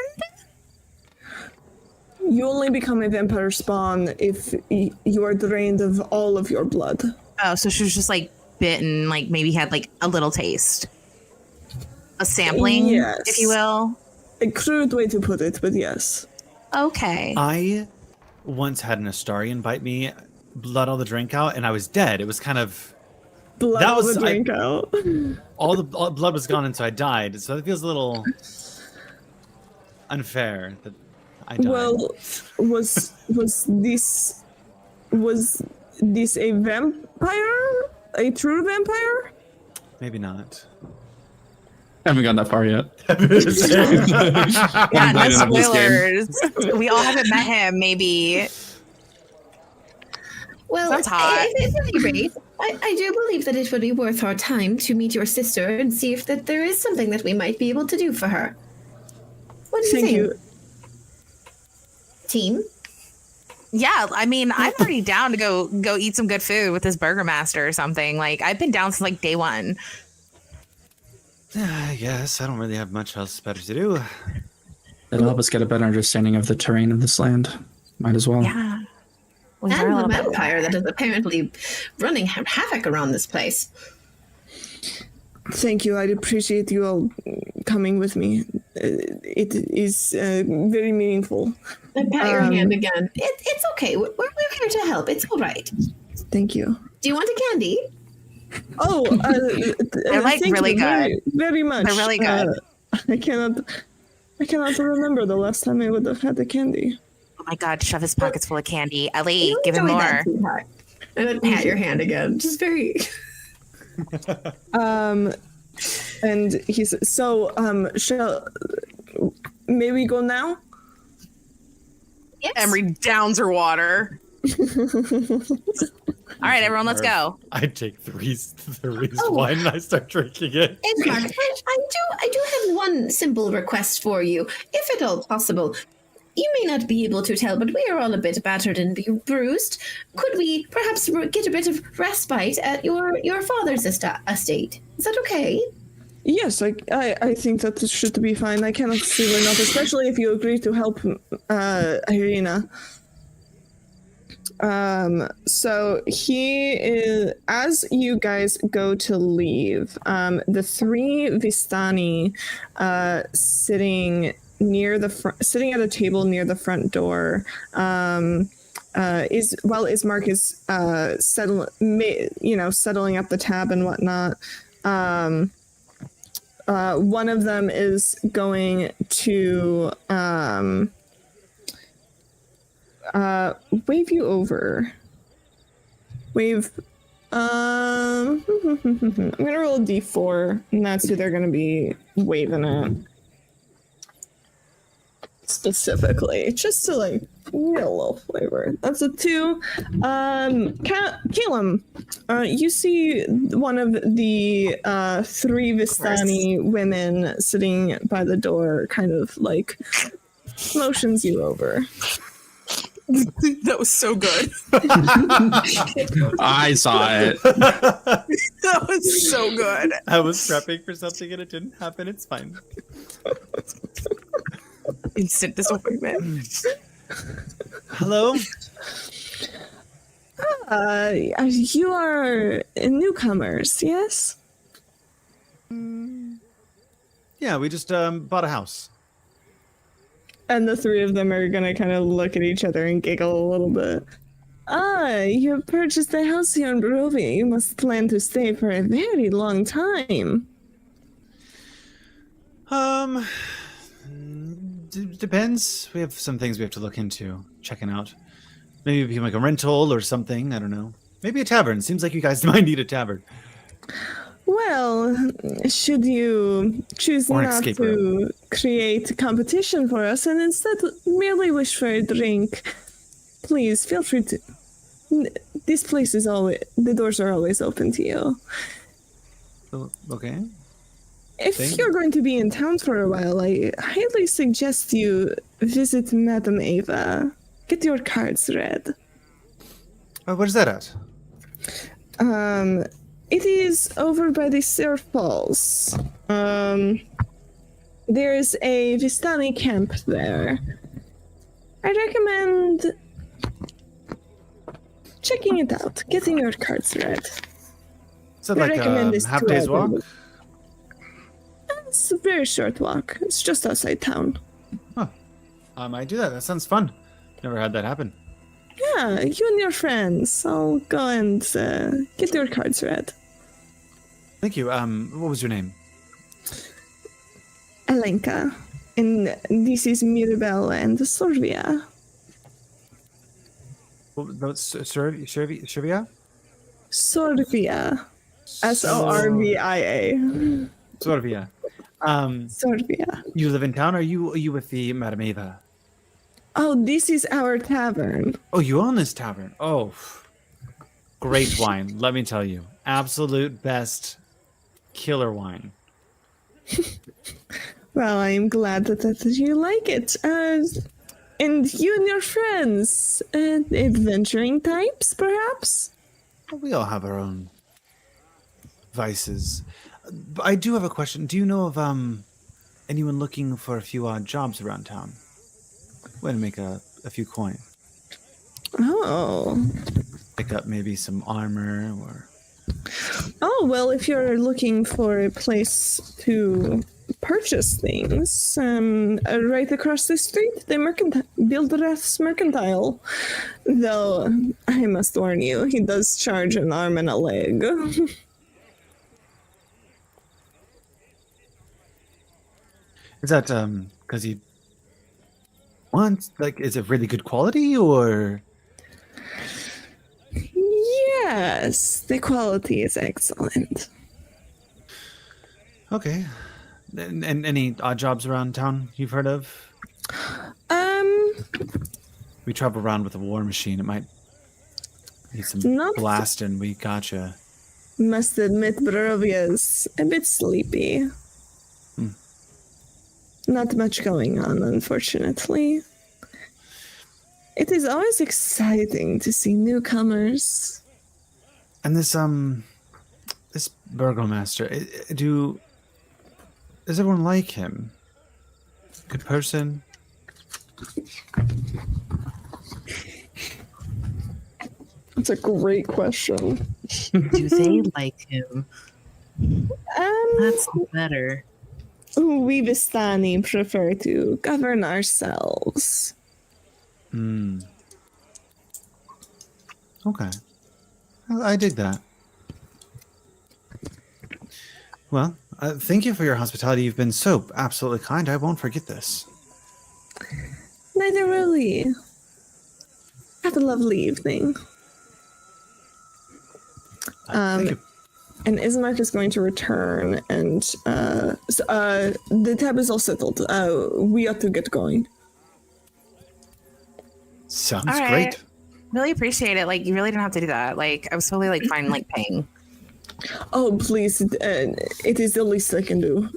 You only become a vampire spawn if you are drained of all of your blood. Oh, so she was just like bitten, like maybe had like a little taste, a sampling, Yes. if you will. A crude way to put it, but yes. Okay. I once had an Astarian bite me, blood all the drink out, and I was dead. It was kind of Blood That all was- the drink out. all the blood was gone, and so I died. So it feels a little unfair that I died. Well, was this a vampire? A true vampire? Maybe not. Haven't gone that far yet. Yeah, no Bite into this game. spoilers. We all haven't met him, maybe. Well, Sounds hot. at any rate, I do believe that it would be worth our time to meet your sister and see if that there is something that we might be able to do for her. What do you Thank think, you. team? Yeah, I mean, I'm already down to go eat some good food with this burger master or something. Like, I've been down since like day one. I guess I don't really have much else better to do. It'll help us get a better understanding of the terrain of this land. Might as well. Yeah. We are a And the little bit- vampire that is apparently running havoc around this place. Thank you. I'd appreciate you all coming with me. It is very meaningful. I pat your hand again. It's okay. We're here to help. It's all right. Thank you. Do you want a candy? Oh, They're, like, thank really you very, very much. They're really good. I cannot remember the last time I would have had a candy. Oh my god, shove his pockets full of candy. Ellie, You give him enjoy more. that, sweetheart. And then pat your hand again. Just very. And he said, "So, shall may we go now?" Yes. Emery downs her water. All right, everyone, let's go. I take three wine and I start drinking it. And Mark, I do have one simple request for you, if at all possible. You may not be able to tell, but we are all a bit battered and bruised. Could we perhaps get a bit of respite at your father's estate? Is that okay? Yes, I think that this should be fine. I cannot see why not, especially if you agree to help Irina. So he is, as you guys go to leave, the three Vistani sitting sitting at a table near the front door, Ismark is settling up the tab and whatnot. One of them is going to wave you over. I'm gonna roll a d4, and that's who they're gonna be waving at. Specifically, just to like get a little flavor. That's a 2. Calum, you see one of the 3 Vistani women sitting by the door, kind of like motions you over. That was so good. I saw it. That was so good. I was prepping for something and it didn't happen. It's fine. Instant disappointment. Hello? You are newcomers, yes? Yeah, we just bought a house. And the 3 of them are gonna kind of look at each other and giggle a little bit. You have purchased a house here in Barovia. You must plan to stay for a very long time. Depends. We have some things we have to look into, checking out. Maybe become like a rental or something. I don't know. Maybe a tavern. Seems like you guys might need a tavern. Well, should you choose Or an not escape to create competition for us and instead merely wish for a drink, please feel free to. This place is the doors are always open to you. Okay. If Thank you're going to be in town for a while, I highly suggest you visit Madame Ava. Get your cards read. What is that at? It is over by the Surf Falls. There's a Vistani camp there. I recommend checking it out, getting your cards read. So I like recommend a this half to day's walk? everyone. It's a very short walk. It's just outside town. I might do that. That sounds fun. Never had that happen. Yeah, you and your friends. I'll go and get your cards read. Thank you. What was your name? Alenka. And this is Mirabelle and Sorvia. Servia? Sorvia. Sorbia. Sorvia. Sorvia. You live in town? Are you with the Madame Eva? Oh, this is our tavern. Oh, you own this tavern? Oh, great wine. Let me tell you, absolute best killer wine. Well, I am glad that you like it. And you and your friends, adventuring types, perhaps? We all have our own vices. I do have a question. Do you know of anyone looking for a few odd jobs around town? Way to make a few coin. Oh. Pick up maybe some armor or... Oh, well, if you're looking for a place to purchase things, right across the street, the Bildreth's Mercantile. Though, I must warn you, he does charge an arm and a leg. Is that because he wants, like, is it really good quality or? Yes, the quality is excellent. Okay. And any odd jobs around town you've heard of? We travel around with a war machine. It might need some Not- blasting. We gotcha. Must admit, Barovia is a bit sleepy. Not much going on, unfortunately. It is always exciting to see newcomers. And this burgomaster, does everyone like him? Good person? That's a great question. Do they like him? That's better. We Vistani prefer to govern ourselves. Okay. I dig that. Well, thank you for your hospitality. You've been so absolutely kind. I won't forget this. Neither will we. Have a lovely evening. Thank you. And Ismark is going to return, and the tab is all settled. We ought to get going. Sounds All right. great. Really appreciate it. Like, you really don't have to do that. Like, I was totally like fine, like paying. Oh, please! It is the least I can do.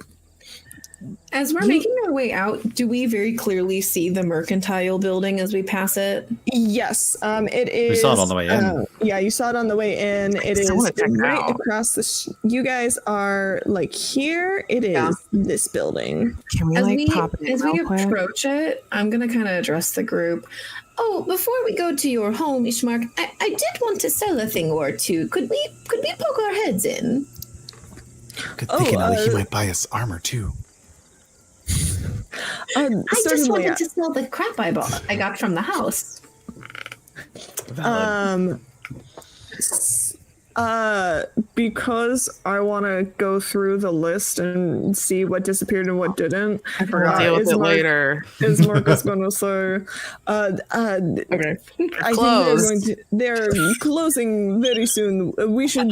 As we're making our way out, do we very clearly see the mercantile building as we pass it? Yes, it is. We saw it on the way in. Yeah, you saw it on the way in. It is still wanna check it right out. across the. You guys are like here. It is this building. Can we As like we, pop it in as we real quick? approach it, I'm going to kind of address the group. Oh, before we go to your home, Ishmark, I did want to sell a thing or two. Could we poke our heads in? Good Oh, thinking, he might buy us armor too. I just certainly, wanted to sell the crap I got from the house. Valid. Because I want to go through the list and see what disappeared and what didn't. I forgot to deal with it later. Ismark is going to say, Okay. I Closed. think they're closing very soon. We should.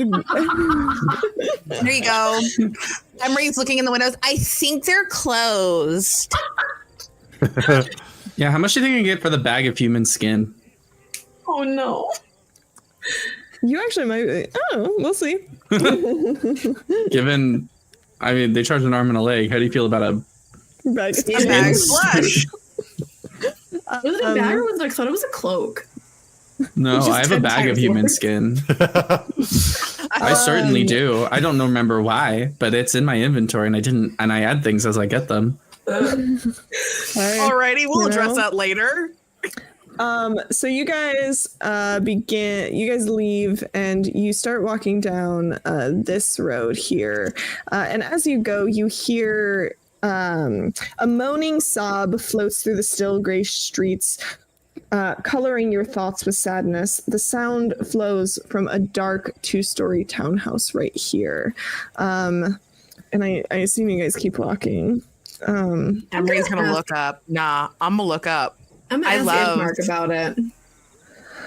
There you go. Emery's looking in the windows. I think they're closed. Yeah, how much do you think you get for the bag of human skin? Oh, no. You actually might. Oh, we'll see. Given, I mean, they charge an arm and a leg. How do you feel about a Bag. A bag flush. Was it a bag or was it? I thought it was a cloak. No, Just I have a 10 bag of times human worse. skin. I certainly do. I don't remember why, but it's in my inventory, and I add things as I get them. Alrighty, we'll address that later. So you guys you guys leave and you start walking down this road here. And as you go, you hear a moaning sob floats through the still gray streets, coloring your thoughts with sadness. The sound flows from a dark 2-story townhouse right here. And I assume you guys keep walking. Emery's gonna look up. Nah, I'm gonna look up. I'm gonna ask Mark about it.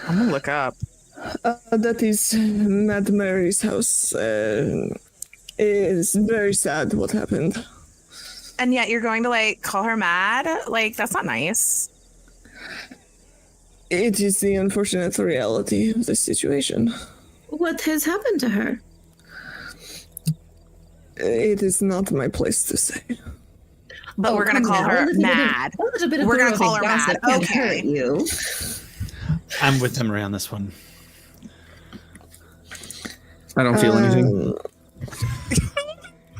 I'm gonna look up. That is Mad Mary's house. It is very sad what happened. And yet you're going to like call her mad? Like, that's not nice. It is the unfortunate reality of the situation. What has happened to her? It is not my place to say. But we're gonna call her mad. We're gonna call her mad. Okay. You. I'm with Emery on this one. I don't feel anything.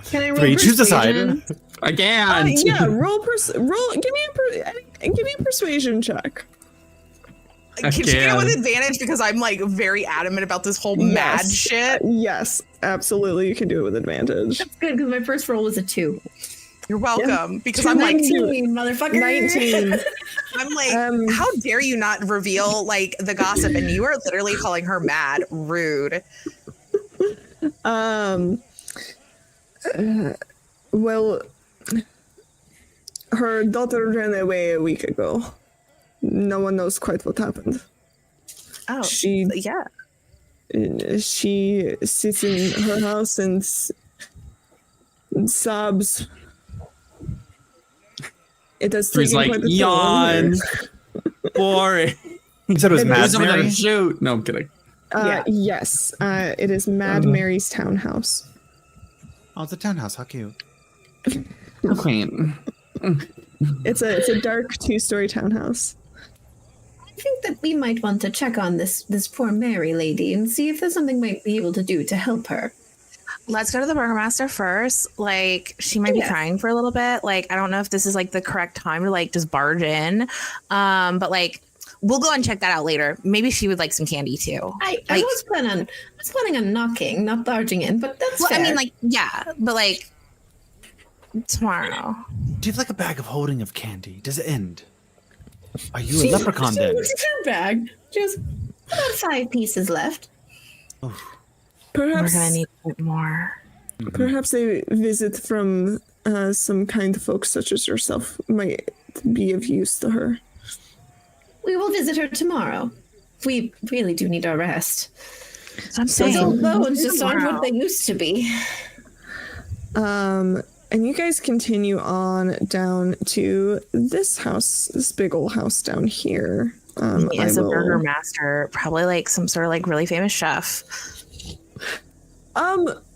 Can I roll Three, choose a side. I can't. Yeah, roll. Give me a persuasion check. Can she get it with advantage because I'm like very adamant about this whole mad shit? Yes, absolutely. You can do it with advantage. That's good because my first roll was a 2. You're welcome because I'm like 19, motherfucker. 19. I'm like, how dare you not reveal like the gossip? And you are literally calling her mad. Rude. Well, her daughter ran away a week ago. No one knows quite what happened. Oh, She sits in her house and sobs. It has He's taken like, quite a toll on her. yawn. Boring. You said it was Mad Who's over there to Mary? shoot? No, I'm kidding. Yes, it is Mad Mary's townhouse. Oh, it's a townhouse. How cute. Okay. It's a dark 2-story townhouse. I think that we might want to check on this poor Mary lady and see if there's something we might be able to do to help her. Let's go to the burgomaster first. Like, she might be crying for a little bit. Like, I don't know if this is like the correct time to like just barge in. But like, we'll go and check that out later. Maybe she would like some candy too. I was planning on knocking, not barging in, but that's Well, fair. I mean, like, yeah, but like tomorrow. Do you have like a bag of holding of candy? Does it end? Are you a leprechaun she then? looks at her bag. Just about 5 pieces left. Perhaps We're gonna need a bit more. Perhaps a visit from some kind folks such as yourself might be of use to her. We will visit her tomorrow. We really do need our rest. So I'm saying Those old bones just aren't tomorrow. what they used to be. And you guys continue on down to this house, this big old house down here. He is a burger master, probably like some sort of like really famous chef.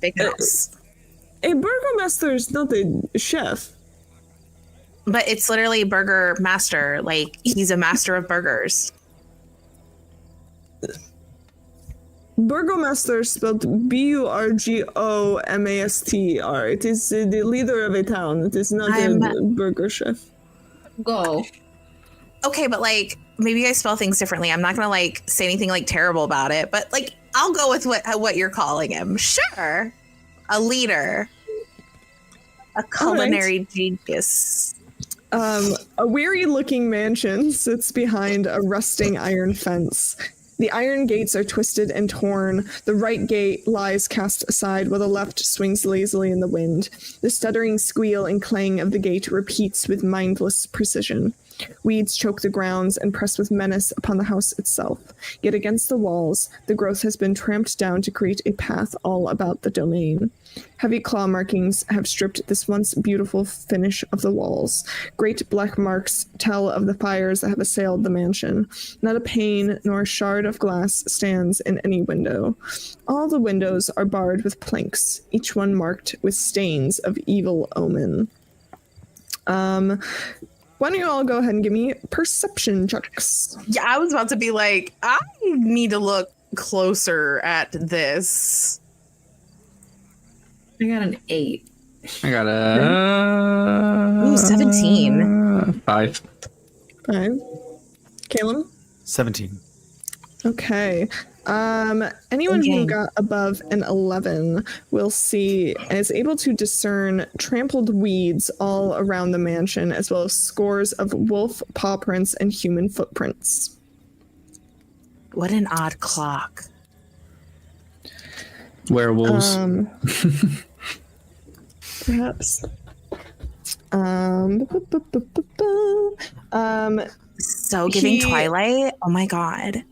Big house. A burgomaster is not a chef. But it's literally burger master. Like, he's a master of burgers. Burgomaster spelled Burgomaster. It is the leader of a town. It is not a burger chef. Go. Okay, but like, maybe I spell things differently. I'm not gonna like say anything like terrible about it, but like, I'll go with what you're calling him. Sure. A leader. A culinary genius. A weary-looking mansion sits behind a rusting iron fence. The iron gates are twisted and torn. The right gate lies cast aside while the left swings lazily in the wind. The stuttering squeal and clang of the gate repeats with mindless precision. Weeds choke the grounds and press with menace upon the house itself. Yet against the walls, the growth has been tramped down to create a path all about the domain. Heavy claw markings have stripped this once beautiful finish of the walls. Great black marks tell of the fires that have assailed the mansion. Not a pane nor a shard of glass stands in any window. All the windows are barred with planks, each one marked with stains of evil omen. Why don't you all go ahead and give me perception checks? Yeah, I was about to be like, I need to look closer at this. I got an 8. I got a 17. 5. 5. Caleb? 17. Okay. Anyone who got above an 11 will see is able to discern trampled weeds all around the mansion, as well as scores of wolf paw prints and human footprints. What an odd clock. Werewolves. Perhaps. So giving Twilight. Oh my god.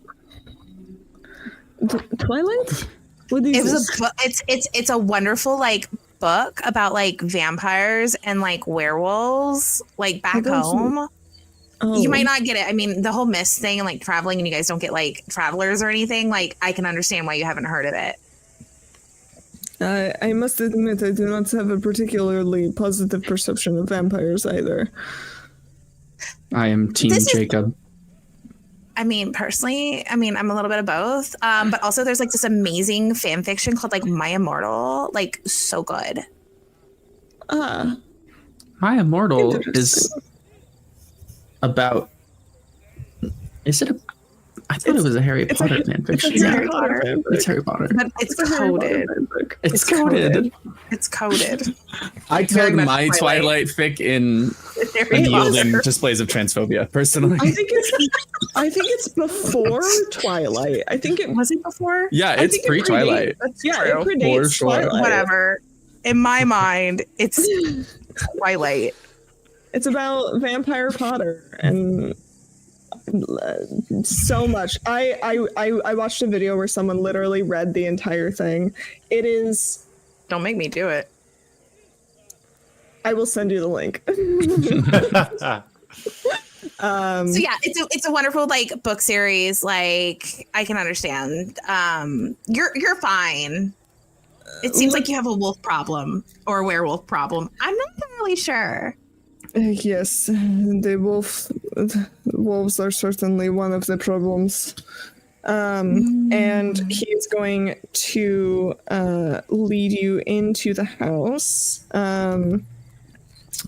Twilight? What is It was this? a book. It's a wonderful like book about like vampires and like werewolves like back home. Oh. You might not get it. I mean, the whole mist thing and like traveling, and you guys don't get like travelers or anything. Like, I can understand why you haven't heard of it. I must admit, I do not have a particularly positive perception of vampires either. I am Team Jacob. I mean, personally, I'm a little bit of both. But also, there's like this amazing fan fiction called like My Immortal. Like, so good. My Immortal is about. Is it a? I thought it was a Harry Potter fanfiction. It's Harry Potter. It's Harry Potter. But it's coded. It's coded. It's coded. I code my Twilight fic in unyielding displays of transphobia. Personally, I think it's before Twilight. I think it Was it before? yeah, it's pre-Twilight. That's Yeah, true. it predates For sure. Twilight. Whatever. In my mind, it's Twilight. It's about Vampire Potter and so much. I watched a video where someone literally read the entire thing. It is. Don't make me do it. I will send you the link. So yeah, it's a wonderful like book series. Like, I can understand. You're fine. It seems like you have a wolf problem or a werewolf problem. I'm not really sure. Yes, the wolves are certainly one of the problems. And he is going to lead you into the house.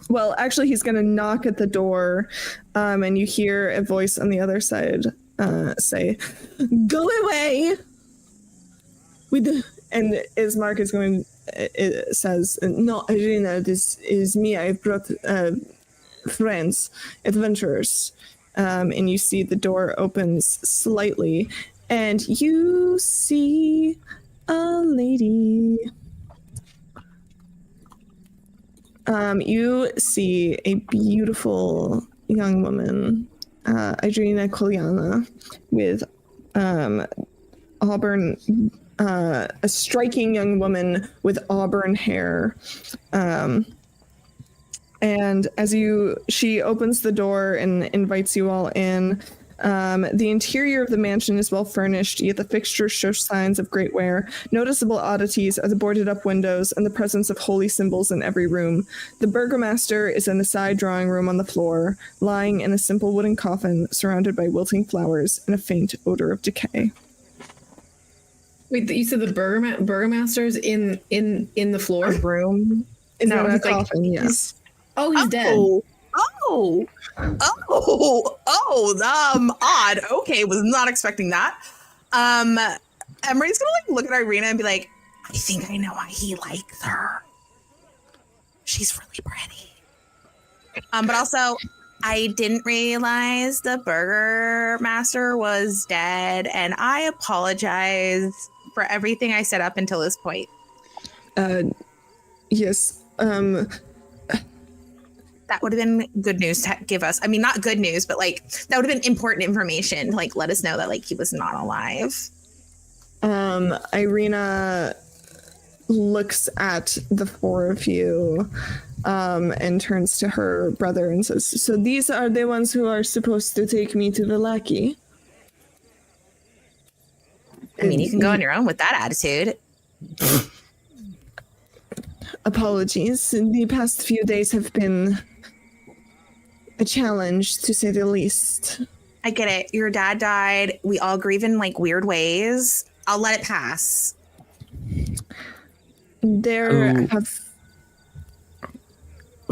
Well, actually, he's going to knock at the door, and you hear a voice on the other side say, "Go away!" And Ismark is going. It says, "No, Irina, this is me. I've brought friends, adventurers." And you see the door opens slightly, and you see a lady. You see a beautiful young woman, Irina Kolyana, with auburn. A striking young woman with auburn hair. And as she opens the door and invites you all in. The interior of the mansion is well furnished, yet the fixtures show signs of great wear. Noticeable oddities are the boarded up windows and the presence of holy symbols in every room. The burgomaster is in the side drawing room on the floor, lying in a simple wooden coffin surrounded by wilting flowers and a faint odor of decay. Wait, you said the burgomaster's in the floor Room. In a he's coffin, yes. Oh, he's dead. Odd. Okay, was not expecting that. Emery's gonna like look at Irina and be like, I think I know why he likes her. She's really pretty. But also, I didn't realize the burgomaster was dead, and I apologize for everything I said up until this point. Yes. That would have been good news to give us. I mean, not good news, but like that would have been important information to like let us know that like he was not alive. Irina looks at the four of you and turns to her brother and says, "So these are the ones who are supposed to take me to the lackey?" I mean, you can go on your own with that attitude. Apologies. The past few days have been a challenge, to say the least. I get it. Your dad died. We all grieve in like weird ways. I'll let it pass.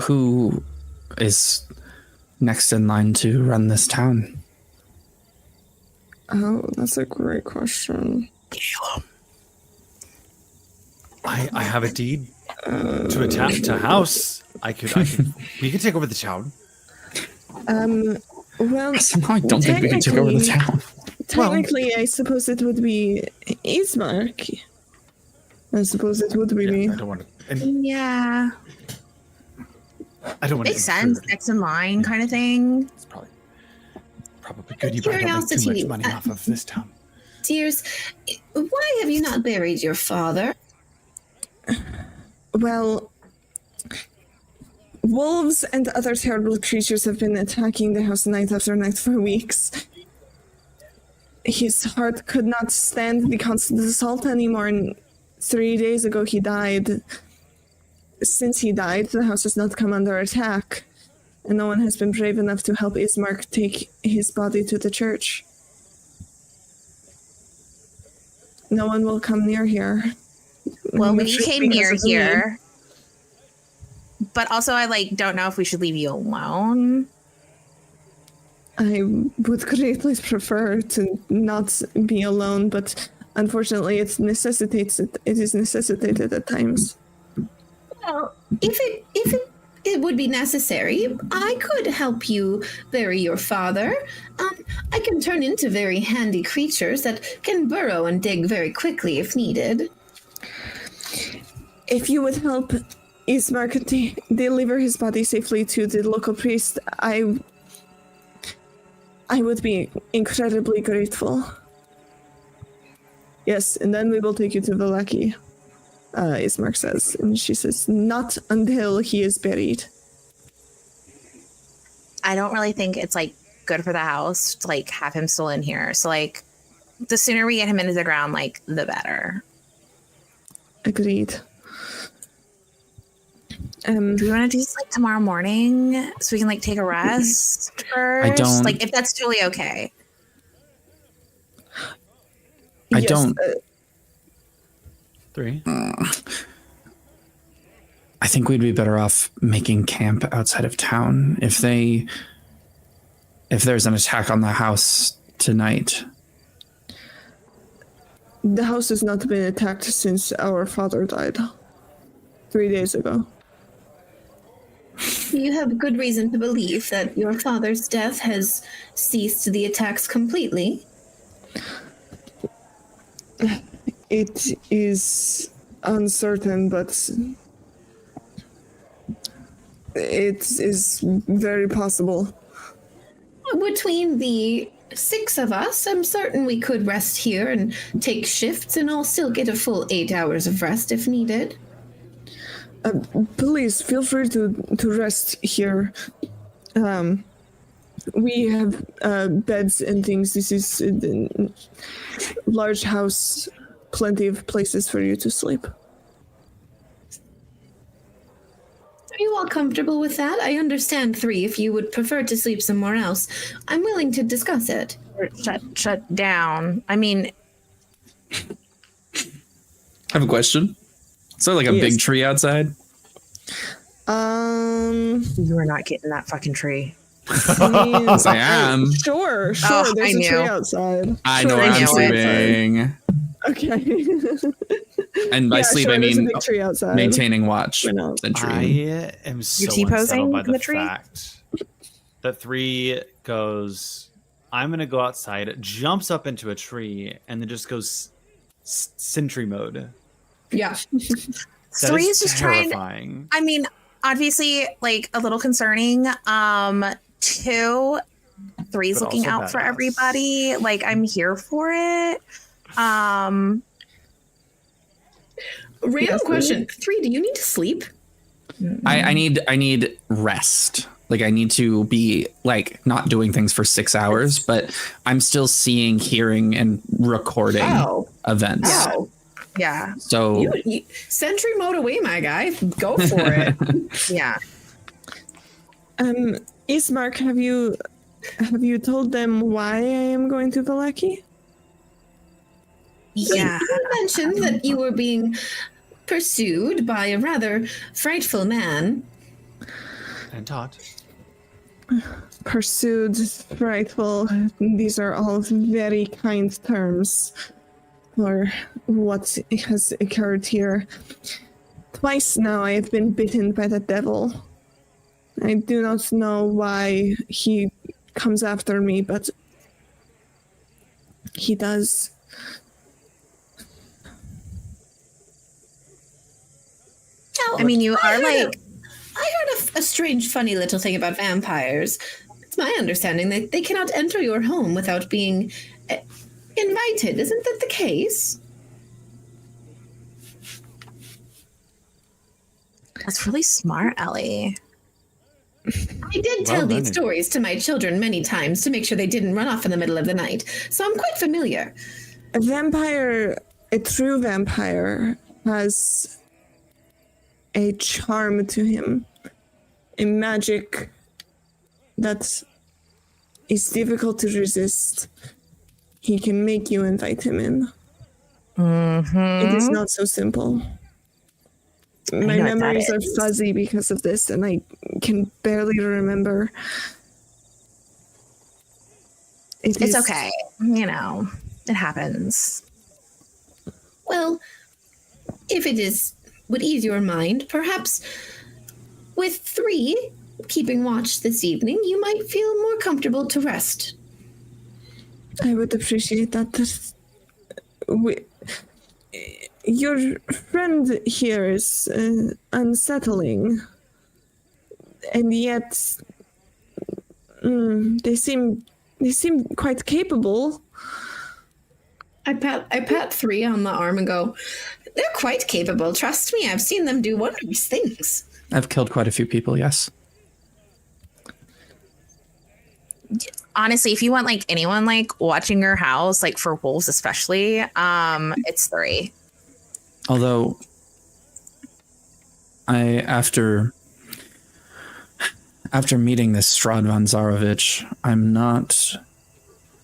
Who is next in line to run this town? Oh, that's a great question. I have a deed to a house. We could take over the town. Well, Somehow I don't think we can take over the town. technically, I suppose it would be Ismark. I suppose it would be me. I don't want to. Yeah. I don't want Makes to. sense. Next in line kind of thing. It's probably good. You probably don't make too much money off of this town. Dears, why have you not buried your father? Well, wolves and other terrible creatures have been attacking the house night after night for weeks. His heart could not stand the constant assault anymore, and 3 days ago he died. Since he died, the house has not come under attack, and no one has been brave enough to help Ismark take his body to the church. No one will come near here. Well, we Because came near of the need. here. But also, I don't know if we should leave you alone. I would greatly prefer to not be alone, but unfortunately, it is necessitated at times. Well, if it would be necessary, I could help you bury your father. I can turn into very handy creatures that can burrow and dig very quickly if needed. If you would help Ismark deliver his body safely to the local priest, I would be incredibly grateful. Yes, and then we will take you to Villaki, Ismark says. And she says, not until he is buried. I don't really think it's good for the house to have him still in here. So the sooner we get him into the ground, the better. Agreed. Do we want to do this tomorrow morning so we can take a rest first? I don't. If that's totally okay. I Yes, don't. 3. I think we'd be better off making camp outside of town if there's an attack on the house tonight. The house has not been attacked since our father died 3 days ago. You have good reason to believe that your father's death has ceased the attacks completely. It is uncertain, but it is very possible. Between the 6 of us, I'm certain we could rest here and take shifts, and I'll still get a full 8 hours of rest if needed. Please feel free to rest here. We have beds and things. This is a large house, plenty of places for you to sleep. Are you all comfortable with that? I understand 3 if you would prefer to sleep somewhere else. I'm willing to discuss it. Shut down. I mean, I have a question. Is there a Yes. big tree outside? you are not getting that fucking tree. Yes, I am. Sure. Oh, There's I a tree knew. outside. I Sure, know there's I'm a tree sleeping. outside. Okay. And by sleep, sure, I there's a mean big tree outside. maintaining watch. Why not? The tree. I am so T-posing unsettled by in the the tree? fact that 3 goes, I'm going to go outside, jumps up into a tree, and then just goes sentry mode. Yeah. 3 is just terrifying. I mean, obviously, a little concerning. 2, 3's But looking also out for badass. everybody. I'm here for it. Random question. 3, do you need to sleep? I need rest. I need to be not doing things for 6 hours, but I'm still seeing, hearing, and recording events. Oh. Yeah. So You sentry mode away, my guy. Go for it. Yeah. Ismark, have you told them why I am going to Villaki? Yeah. You mentioned that you were being pursued by a rather frightful man. And Todd. pursued, frightful. These are all very kind terms for what has occurred here. Twice now I have been bitten by the devil. I do not know why he comes after me, but he does. I mean, you are like... I heard a strange, funny little thing about vampires. It's my understanding that they cannot enter your home without being invited. Isn't that the case? That's really smart, Ellie. I did tell these stories to my children many times to make sure they didn't run off in the middle of the night, so I'm quite familiar. A true vampire, has a charm to him, a magic that is difficult to resist. He can make you invite him in. It is not so simple. My memories are fuzzy because of this, and I can barely remember. It's okay. You know, it happens. Well, if it would ease your mind, perhaps with 3 keeping watch this evening, you might feel more comfortable to rest. I would appreciate that. Your friend here is unsettling, and yet they seem quite capable. I pat 3 on the arm and go, they're quite capable. Trust me, I've seen them do wondrous things. I've killed quite a few people, yes. Honestly, if you want like anyone like watching your house, like for wolves especially, it's 3. Although after meeting this Strahd von Zarovich, I'm not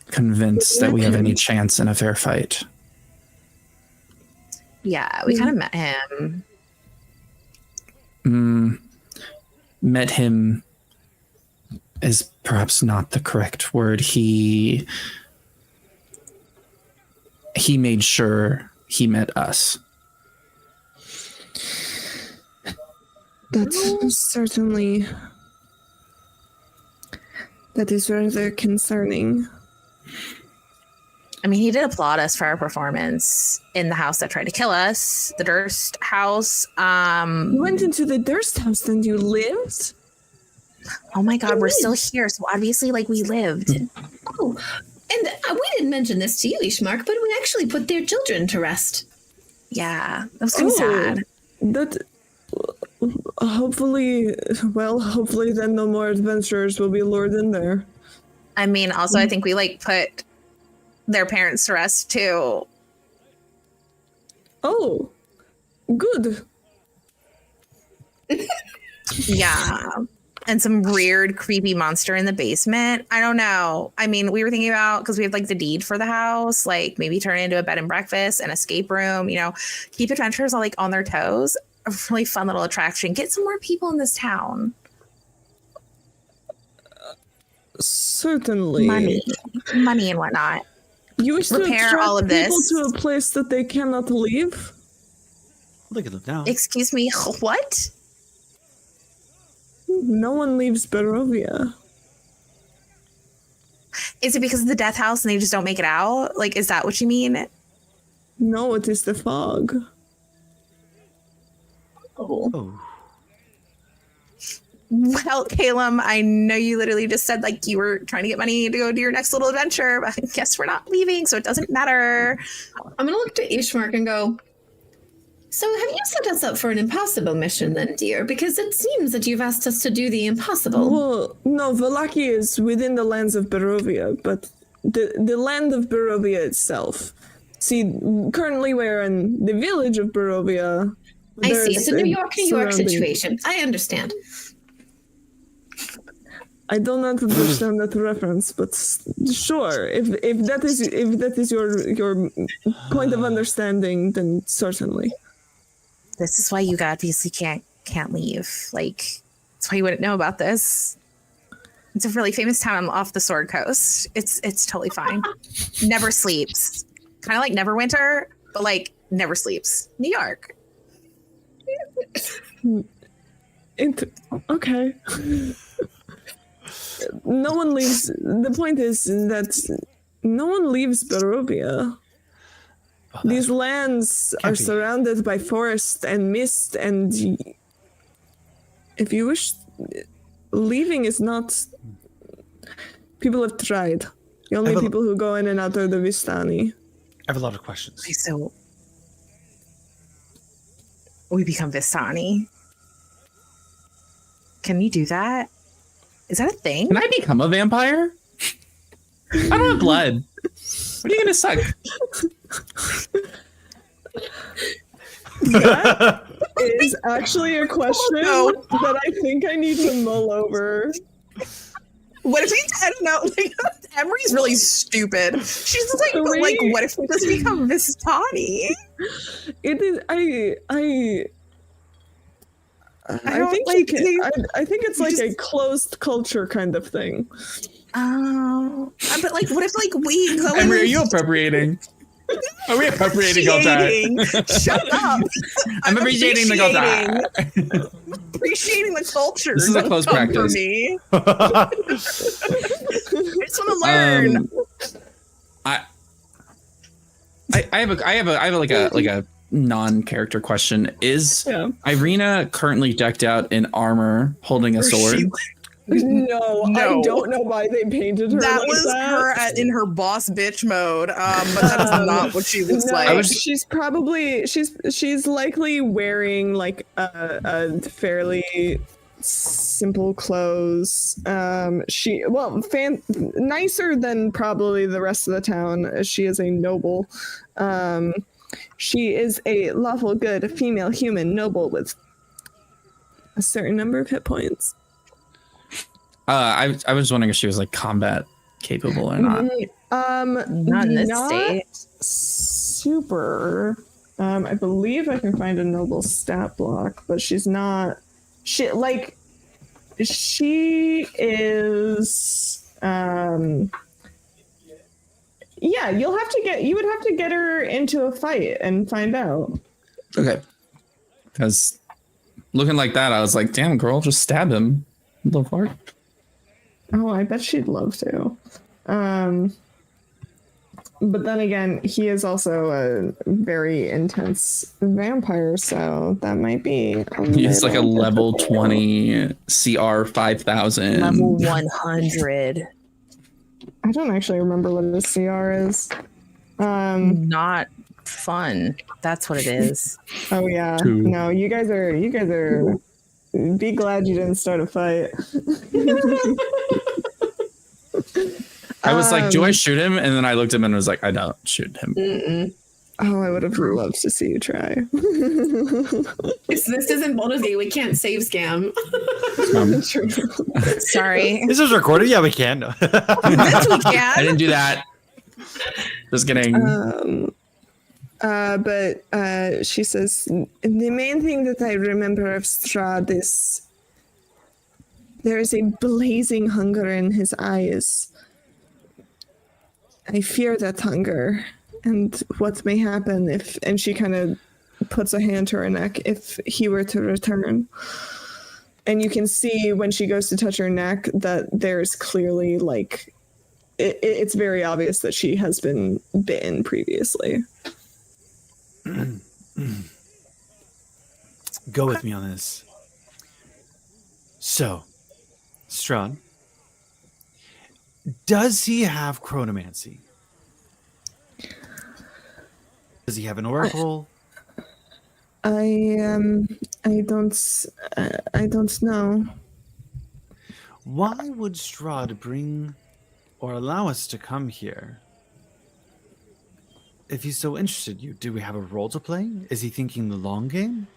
convinced that we have any chance in a fair fight. Yeah, we kind of met him. Met him is perhaps not the correct word. He made sure he met us. That is rather concerning. I mean, he did applaud us for our performance in the house that tried to kill us, the Durst house. You went into the Durst house and you lived? Oh my God, we're still here. So obviously, like, we lived. Oh, and we didn't mention this to you, Ishmark, but we actually put their children to rest. Yeah, that was kind of sad. That... Hopefully then no more adventurers will be lured in there. I mean, also, I think we, like, put their parents to rest, too. Oh, good. Yeah. And some weird, creepy monster in the basement. I don't know. I mean, we were thinking about, because we have, like, the deed for the house, like, maybe turn it into a bed and breakfast, an escape room, you know, keep adventurers all, like, on their toes. A really fun little attraction. Get some more people in this town. Certainly. Money and whatnot. You wish Repair to attract all of people this. to a place that they cannot leave? Look at them now. Excuse me, what? No one leaves Barovia. Is it because of the death house and they just don't make it out? Like, is that what you mean? No, it is the fog. Oh. Well, Calum, I know you literally just said like you were trying to get money to go do your next little adventure, but I guess we're not leaving, so it doesn't matter. I'm gonna look to Ishmark and go, so have you set us up for an impossible mission then, dear? Because it seems that you've asked us to do the impossible. Well, no, Vallaki is within the lands of Barovia, but the land of Barovia itself. See, currently we're in the village of Barovia. I see. It's a New York situation. I understand. I don't understand that reference, but sure. If that is your point of understanding, then certainly. This is why you obviously can't leave. Like, that's why you wouldn't know about this. It's a really famous town off the Sword Coast. It's totally fine. Never sleeps. Kind of like Neverwinter, but like never sleeps. New York. Okay. No one leaves. The point is that no one leaves Barovia. These lands are surrounded by forest and mist, and if you wish, leaving is not. People have tried. The only people who go in and out are the Vistani. I have a lot of questions. Okay, so we become Vistani. Can you do that? Is that a thing? Can I become a vampire? I don't have blood. What are you gonna suck? That is actually a question that I think I need to mull over. What if we? I don't know. Like, Emery's really stupid. She's just like, what if we just become Vistani? It is. I think it's like a closed culture kind of thing. Oh, but like, what if like we go? Emery, are you appropriating? Are we appropriating all that? Shut up! I'm appreciating the culture. Appreciating the culture. This is a close practice for me. I just want to learn. I have like a non-character question. Is Irina currently decked out in armor, holding a sword? No, I don't know why they painted her. That like was that. her in her boss bitch mode, but that is not what she looks like. She's likely wearing like a fairly simple clothes. Nicer than probably the rest of the town, as she is a noble. She is a lawful good female human noble with a certain number of hit points. I was wondering if she was like combat capable or not. Not in this state. Super. I believe I can find a noble stat block, but she's not. She is. Yeah, you would have to get her into a fight and find out. Okay. Because looking like that, I was like, damn, girl, just stab him. Love heart. Oh, I bet she'd love to. But then again, he is also a very intense vampire, so that might be. He's like a level 20 CR 5000. Level 100. I don't actually remember what the CR is. Not fun. That's what it is. Oh yeah. No, you guys are. Be glad you didn't start a fight. I was like, do I shoot him? And then I looked at him and was like, I don't shoot him. Oh, I would have loved to see you try. This isn't Baldur's Gate. We can't save scam. Sorry. This is recorded? Yeah, we can. Yes, we can. I didn't do that. Just kidding. But she says, the main thing that I remember of Strahd is there is a blazing hunger in his eyes. I fear that hunger and what may happen if, and she kind of puts a hand to her neck, if he were to return. And you can see when she goes to touch her neck that there's clearly like, it's very obvious that she has been bitten previously. Go with me on this. So, Strahd, does he have chronomancy? Does he have an oracle? I don't know. Why would Strahd bring or allow us to come here? If he's so interested, do we have a role to play? Is he thinking the long game?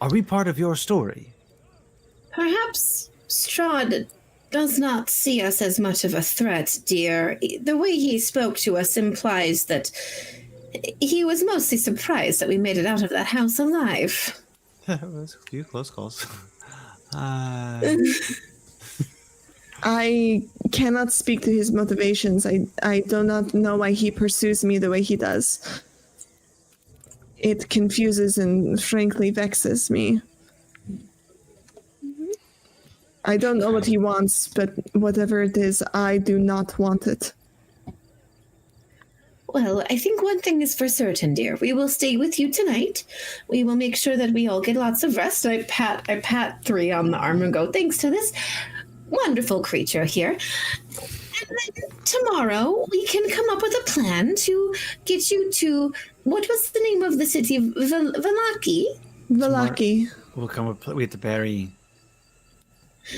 Are we part of your story? Perhaps Strahd does not see us as much of a threat, dear. The way he spoke to us implies that he was mostly surprised that we made it out of that house alive. That was a few close calls. I cannot speak to his motivations. I do not know why he pursues me the way he does. It confuses and frankly vexes me. I don't know what he wants, but whatever it is, I do not want it. Well, I think one thing is for certain, dear. We will stay with you tonight. We will make sure that we all get lots of rest. I pat 3 on the arm and go, thanks to this wonderful creature here. And then tomorrow we can come up with a plan to get you to, what was the name of the city? Vallaki? Vallaki. We'll come up. We have to bury.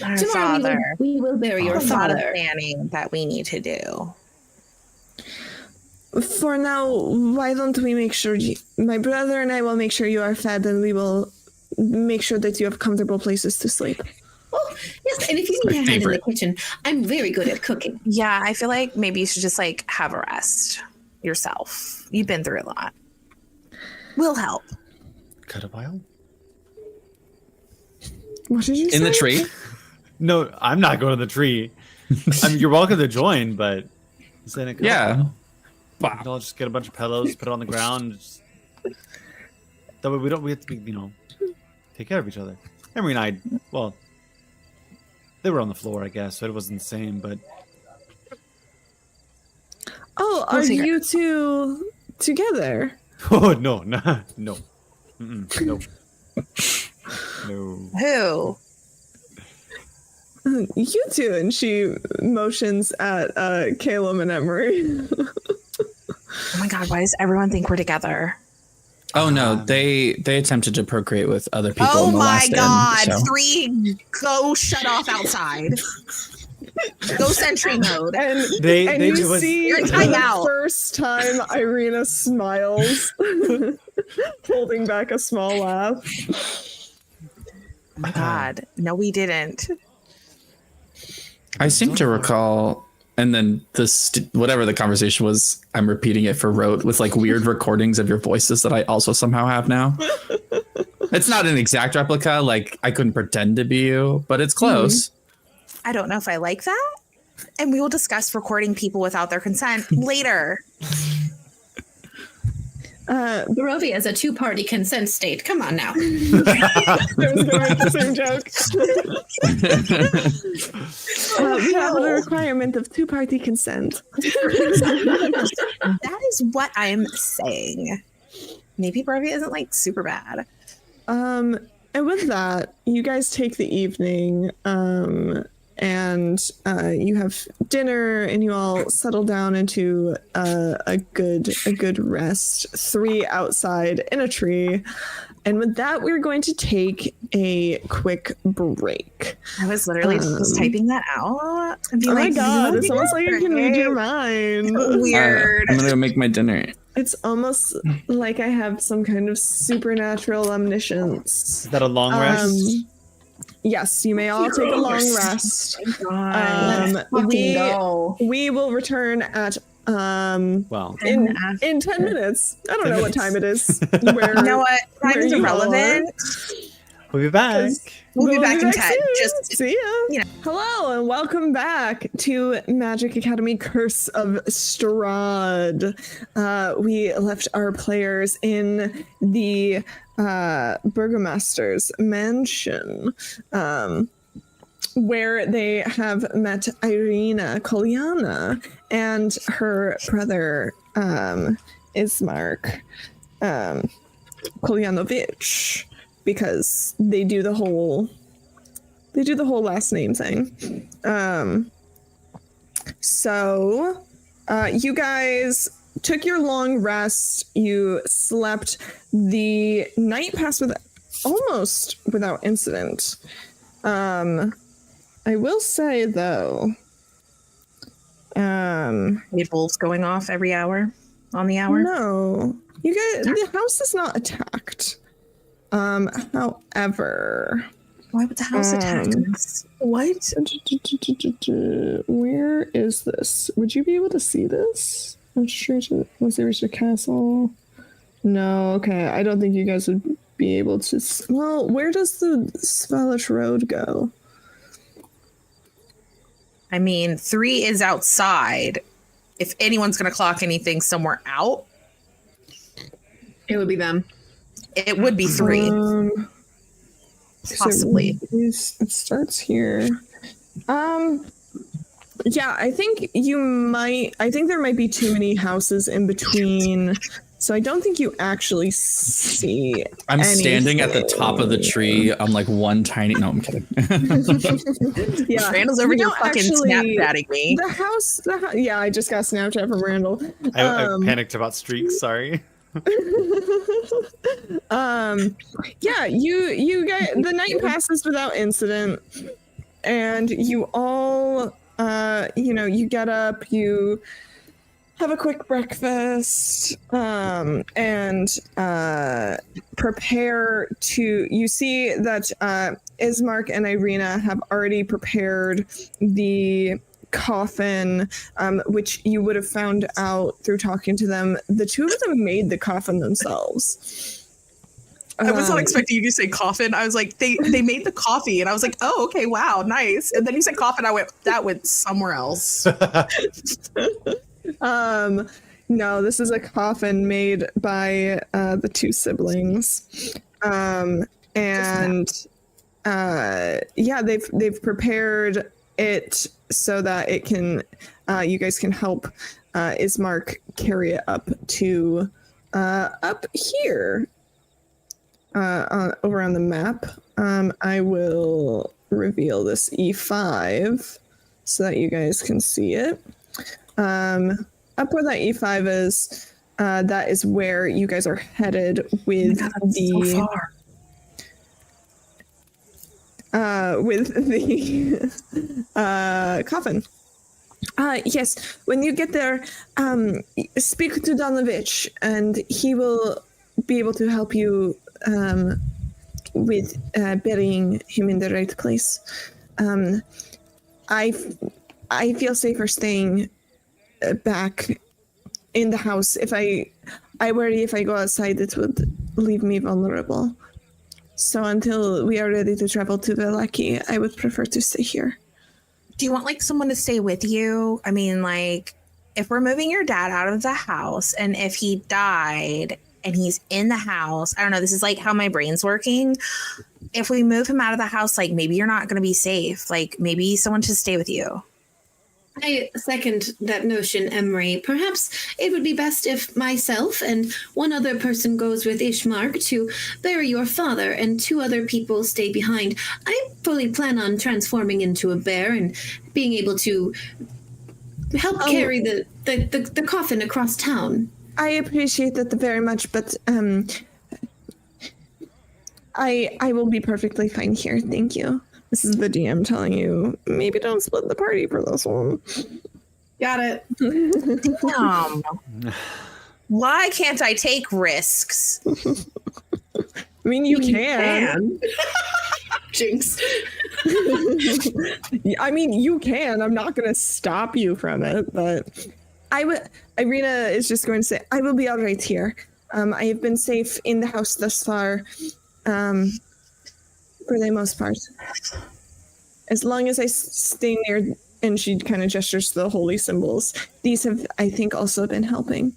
Our Tomorrow father. we will bury your A lot of father. planning that we need to do. For now, why don't we make sure my brother and I will make sure you are fed, and we will make sure that you have comfortable places to sleep. Oh, yes, and if you need a hand in the kitchen, I'm very good at cooking. Yeah, I feel like maybe you should just like have a rest yourself. You've been through a lot. We'll help. Cut a pile? What did you say? In the tree? No, I'm not going to the tree. I mean, you're welcome to join, but Yeah. I'll just get a bunch of pillows, put it on the ground. That way we have to be, take care of each other. Emery and I, well, they were on the floor, I guess, so it wasn't the same, but. Oh, are you two together? Oh, no. No. No. Who? You two, and she motions at Caleb and Emery. Oh my god, why does everyone think we're together? Oh no, they attempted to procreate with other people. Oh in the my last god! end, so. 3, go shut off outside. Go sentry mode. And They you do see You're for time the out. first time Irina smiles, holding back a small laugh. Oh my god. No, we didn't. I seem to recall, and then whatever the conversation was, I'm repeating it for rote with like weird recordings of your voices that I also somehow have now. It's not an exact replica, like I couldn't pretend to be you, but it's close. I don't know if I like that. And we will discuss recording people without their consent later. Barovia is a 2-party consent state. Come on now. I was going to make the same joke. We have a requirement of 2-party consent. That is what I'm saying. Maybe Barovia isn't like super bad. And with that, you guys take the evening, and you have dinner, and you all settle down into a good rest. 3 outside in a tree, and with that, we're going to take a quick break. I was literally just typing that out. And Oh my god! It's almost like I can read your mind. Weird. I'm gonna go make my dinner. It's almost like I have some kind of supernatural omniscience. Is that a long rest? Yes, you may all take a long rest. Go. We will return at Well, in 10 minutes. I don't know what time it is. Where, You know what? Time where is you all irrelevant. we'll be back. We'll be back in 10. soon. Just see ya. you know. Hello and welcome back to Magic Academy Curse of Strahd. We left our players in the Burgomaster's mansion, where they have met Irina Kolyana and her brother Ismark Kolyanovich, because they do the whole last name thing. So you guys took your long rest. You slept. The night passed almost without incident. I will say though, We had wolves going off every hour on the hour. no, you guys, the house is not attacked. However, Why would the house attack us? What? where is this? Would you be able to see this? Was there a castle? No, okay. I don't think you guys would be able to. Well, where does the Svalish Road go? I mean, 3 is outside. If anyone's going to clock anything somewhere out, It would be them. it would be 3. Possibly. So it starts here. Yeah, I think there might be too many houses in between. So I don't think you actually see. I'm standing at the top of the tree on like one tiny. No, I'm kidding. Yeah, Randall's over You here don't fucking actually- Snapchatting me. The house. Yeah, I just got Snapchat from Randall. I panicked about streaks. Sorry. Yeah, you get the night passes without incident, and you all you get up, you have a quick breakfast, and prepare to. You see that Ismark and Irina have already prepared the coffin, which you would have found out through talking to them. The two of them made the coffin themselves. I was not expecting you to say coffin. I was like, they made the coffee, and I was like, oh, okay, wow, nice. And then you said coffin. I went, that went somewhere else. No, this is a coffin made by the two siblings, and yeah, they've prepared it so that it can, you guys can help Ismark carry it up to up here. Over on the map, I will reveal this E5 so that you guys can see it. Up where that E5 is, that is where you guys are headed with the coffin. Yes, when you get there, speak to Donovich, and he will be able to help you with burying him in the right place. I feel safer staying back in the house. If I worry if I go outside, it would leave me vulnerable. So until we are ready to travel to Velaki, I would prefer to stay here. Do you want like someone to stay with you? I mean, like, if we're moving your dad out of the house, and if he died and he's in the house, I don't know, this is like how my brain's working. If we move him out of the house, like, maybe you're not going to be safe. Like, maybe someone should stay with you. I second that notion, Emery. Perhaps it would be best if myself and one other person goes with Ishmark to bury your father, and 2 other people stay behind. I fully plan on transforming into a bear and being able to help carry the coffin across town. I appreciate that very much, but I will be perfectly fine here. Thank you. This is the DM telling you, maybe don't split the party for this one. Got it. Why can't I take risks? I mean, you can. Jinx. I mean, you can. I'm not going to stop you from it, but Irina is just going to say, I will be all right here. I have been safe in the house thus far, for the most part. As long as I stay near, and she kind of gestures to the holy symbols. These have, I think, also been helping.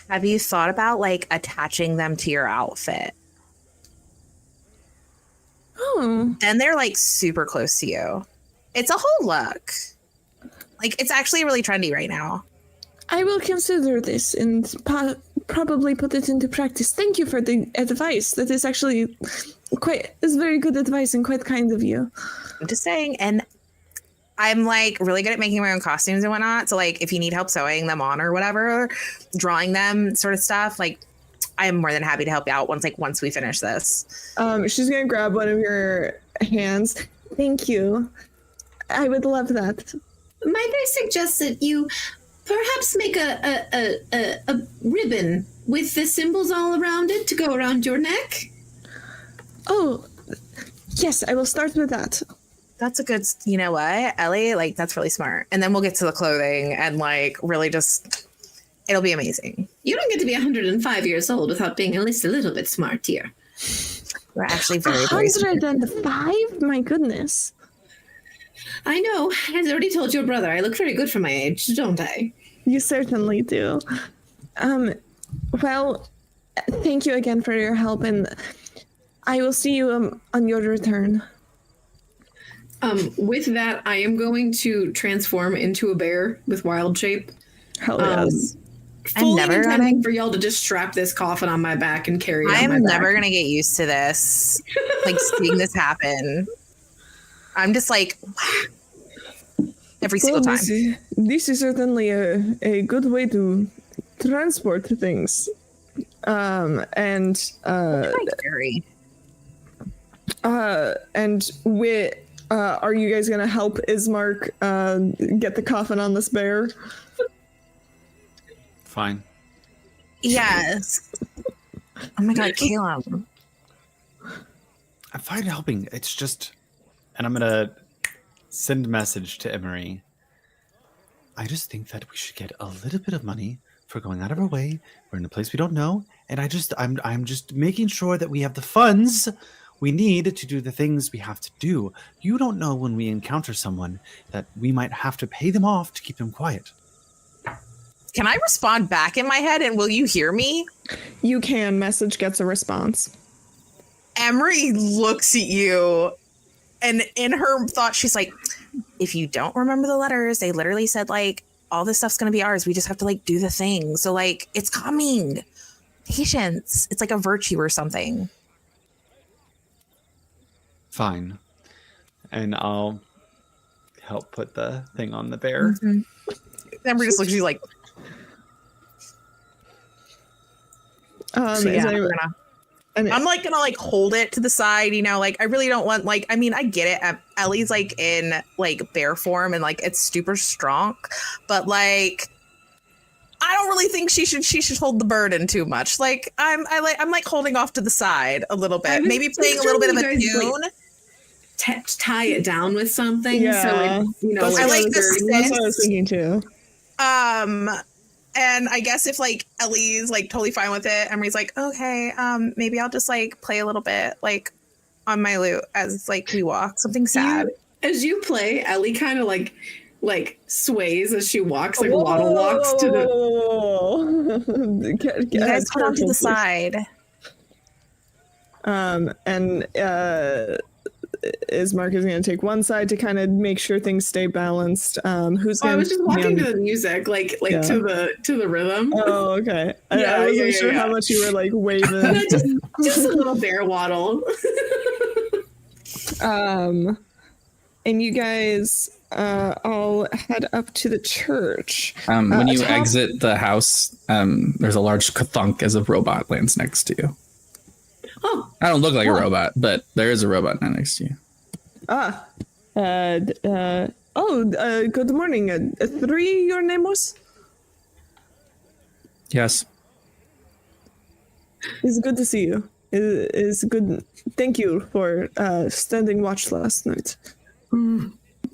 Have you thought about like attaching them to your outfit? Oh. Then they're like super close to you. It's a whole look. Like, it's actually really trendy right now. I will consider this and probably put it into practice. Thank you for the advice. That is actually is very good advice and quite kind of you. I'm just saying. And I'm like really good at making my own costumes and whatnot. So like, if you need help sewing them on or whatever, drawing them sort of stuff, like, I'm more than happy to help you out once we finish this. She's gonna grab one of your hands. Thank you. I would love that. Might I suggest that you perhaps make a ribbon with the symbols all around it to go around your neck? Oh, yes, I will start with that. That's a good, you know what, Ellie, like, that's really smart. And then we'll get to the clothing and like really just, it'll be amazing. You don't get to be 105 years old without being at least a little bit smart here. We're actually very, very smart. 105? My goodness. I know. I've already told your brother. I look very good for my age, don't I? You certainly do. Well, thank you again for your help, and I will see you on your return. With that, I am going to transform into a bear with wild shape. Hell yes. Fully intending for y'all to just strap this coffin on my back and carry it on my I'm back. never gonna get used to this, like seeing this happen. I'm just like, every single time. This is certainly a good way to transport things. And with are you guys gonna help Ismark get the coffin on this bear? Fine. Yes. Oh my god, Caleb. I'm fine helping. It's just, and I'm gonna send a message to Emery. I just think that we should get a little bit of money for going out of our way. We're in a place we don't know, and I'm just making sure that we have the funds we need to do the things we have to do. You don't know when we encounter someone that we might have to pay them off to keep them quiet. Can I respond back in my head, and will you hear me? You can. Message gets a response. Emery looks at you, and in her thought, she's like, if you don't remember the letters, they literally said, like, all this stuff's going to be ours. We just have to, like, do the thing. So, like, it's coming. Patience. It's like a virtue or something. Fine. And I'll help put the thing on the bear. Mm-hmm. Emery just looks at you like... So yeah, I'm like gonna like hold it to the side, you know, like I really don't want like, I mean, I get it. Ellie's like in like bear form and like it's super strong, but like I don't really think she should hold the burden too much. Like I'm like holding off to the side a little bit, maybe playing a little bit of a tune. Like, tie it down with something. Yeah. So it, you know, I like the That's what I was thinking too. And I guess if like Ellie's like totally fine with it, Emery's like, okay, maybe I'll just like play a little bit like on my lute as like we walk, something sad. As you play, Ellie kind of like sways as she walks, like waddle walks to the. You guys hold on to the side. And Ismark is going to take one side to kind of make sure things stay balanced. Who's going? I was just walking to the music, like yeah. to the rhythm. Oh, okay. I wasn't sure how much you were like waving. just a little bear waddle. And you guys all head up to the church. When you exit the house, there's a large thunk as a robot lands next to you. Oh, I don't look like a robot, but there is a robot next to you. Good morning. 3, your name was? Yes. It's good to see you. It's good. Thank you for standing watch last night.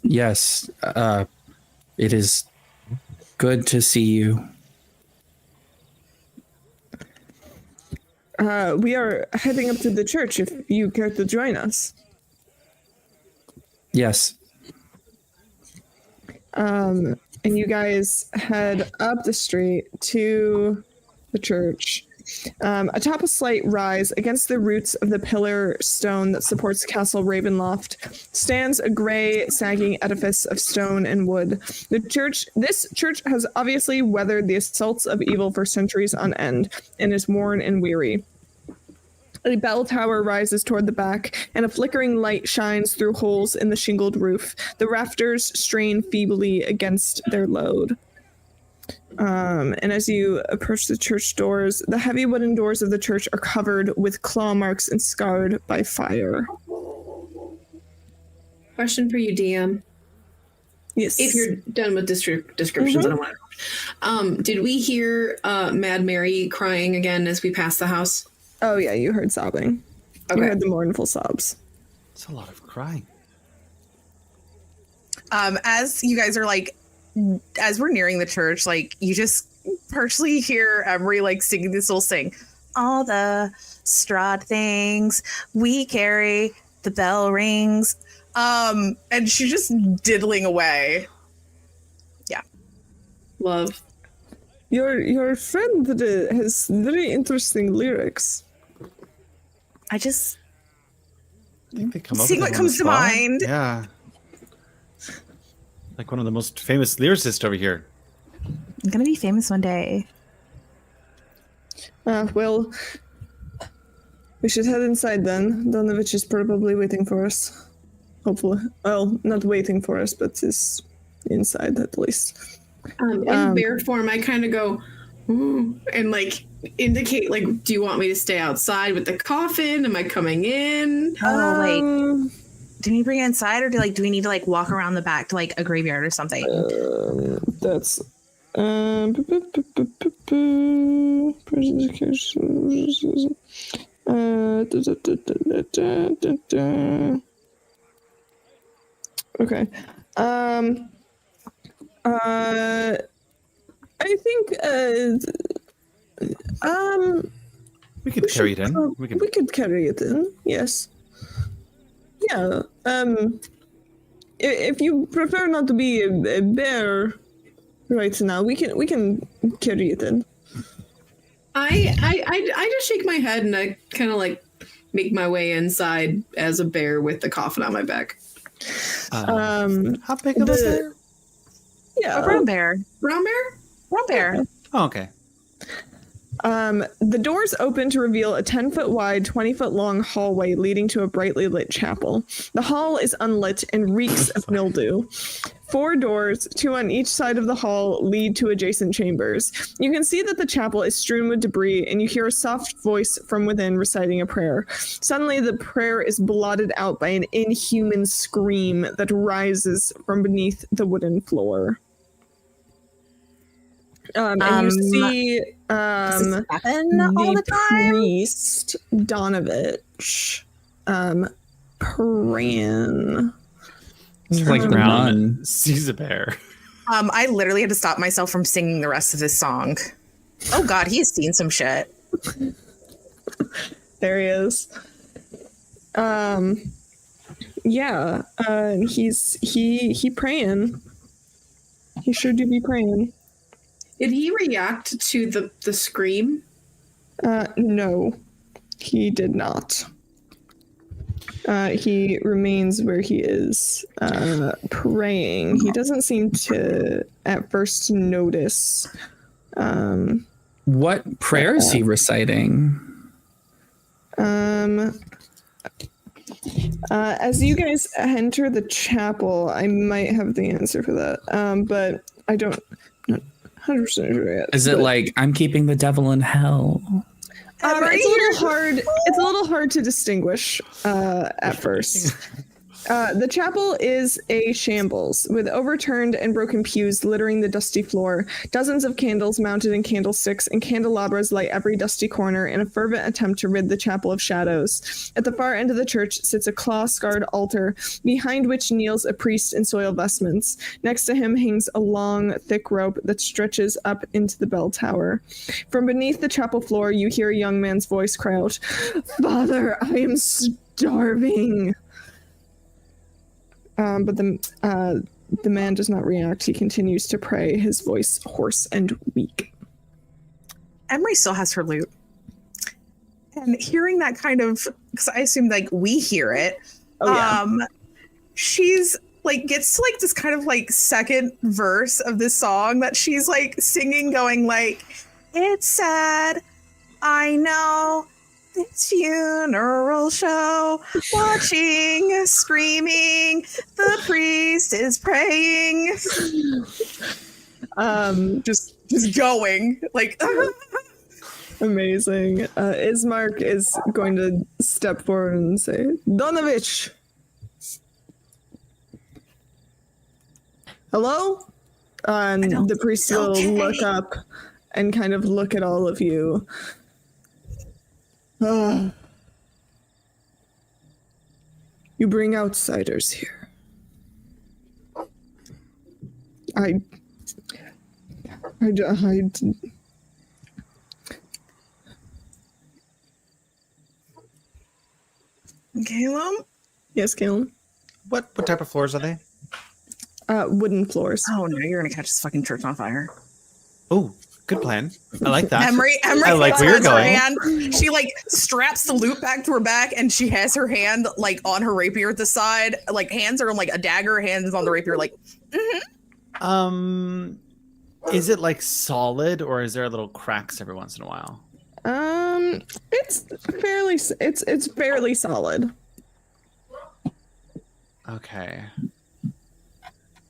Yes. It is good to see you. We are heading up to the church if you care to join us. Yes. And you guys head up the street to the church. Atop a slight rise against the roots of the pillar stone that supports Castle Ravenloft stands a gray, sagging edifice of stone and wood. This church has obviously weathered the assaults of evil for centuries on end and is worn and weary. A bell tower rises toward the back, and a flickering light shines through holes in the shingled roof. The rafters strain feebly against their load. And as you approach the church doors, the heavy wooden doors of the church are covered with claw marks and scarred by fire. Question for you, DM. Yes. If you're done with descriptions, I don't want to. Did we hear Mad Mary crying again as we passed the house? Oh yeah, you heard sobbing. Okay. You heard the mournful sobs. It's a lot of crying. As you guys are like, as we're nearing the church, like you just partially hear Emery like singing this little sing. All the Strahd things we carry, the bell rings. And she's just diddling away. Yeah. Love. Your friend has very interesting lyrics. I just They come up see with what them on the comes to spot. mind. Yeah. Like one of the most famous lyricists over here. I'm gonna be famous one day. Well, we should head inside then. Donovich is probably waiting for us. Hopefully. Well, not waiting for us, but is inside at least. In bear form, I kind of go, ooh, and like indicate, like, do you want me to stay outside with the coffin? Am I coming in? Oh, like, do we bring it inside, or do we need to like walk around the back to like a graveyard or something? That's okay. I think We could carry it in. we could carry it in. Yes. Yeah. If you prefer not to be a bear right now, we can carry it in. I just shake my head and I kind of like make my way inside as a bear with the coffin on my back. How big of a bear? Yeah. A brown bear. Brown bear? Brown bear. Oh, okay. The doors open to reveal a 10-foot wide, 20-foot long hallway leading to a brightly lit chapel. The hall is unlit and reeks of mildew. 4 doors, 2 on each side of the hall, lead to adjacent chambers. You can see that the chapel is strewn with debris, and you hear a soft voice from within reciting a prayer. Suddenly, the prayer is blotted out by an inhuman scream that rises from beneath the wooden floor. And you see Does this happen all the time? priest Donovich praying. It's like the nun. Sees a bear. I literally had to stop myself from singing the rest of this song. Oh God, he's seen some shit. There he is. Yeah, he praying. He sure do be praying. Did he react to the scream? No, he did not. He remains where he is, praying. He doesn't seem to, at first, notice. What prayer is he reciting? As you guys enter the chapel, I might have the answer for that, but I don't. Not 100% sure yet. Is it like I'm keeping the devil in hell? It's a little hard. It's a little hard to distinguish at first. The chapel is a shambles, with overturned and broken pews littering the dusty floor. Dozens of candles mounted in candlesticks and candelabras light every dusty corner in a fervent attempt to rid the chapel of shadows. At the far end of the church sits a claw-scarred altar, behind which kneels a priest in soiled vestments. Next to him hangs a long, thick rope that stretches up into the bell tower. From beneath the chapel floor, you hear a young man's voice cry out, "Father, I am starving." But the man does not react. He continues to pray, his voice hoarse and weak. Emery still has her lute. And hearing that kind of, because I assume like we hear it, she's like gets to like this kind of like second verse of this song that she's like singing, going like, "It's sad, I know, this funeral show, watching, screaming, the priest is praying." Just going like. Amazing. Ismark is going to step forward and say, "Donovich, hello?" And the priest will look up and kind of look at all of you. You bring outsiders here. I Caleb? Yes, Caleb? What type of floors are they? Wooden floors. Oh no, you're gonna catch this fucking church on fire. Oh, good plan. I like that. Emery I like where you're holds her going. hand. She like straps the loop back to her back, and she has her hand like on her rapier at the side. Like hands are on like a dagger, hands on the rapier. Like, is it like solid, or is there little cracks every once in a while? It's fairly solid. Okay.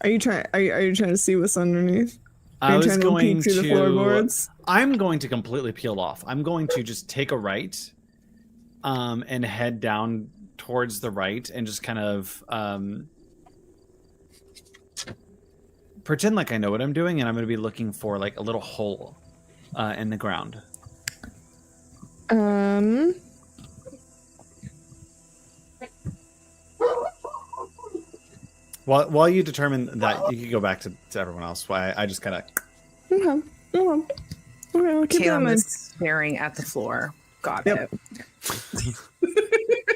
Are you trying to see what's underneath? I was trying to going peek through the floorboards? I'm going to completely peel off. I'm going to just take a right, and head down towards the right, and just kind of pretend like I know what I'm doing, and I'm going to be looking for like a little hole in the ground. While you determine that, you can go back to everyone else. Why I just kind of. Okay, I'll keep that in Caleb mind. is staring at the floor. Got it.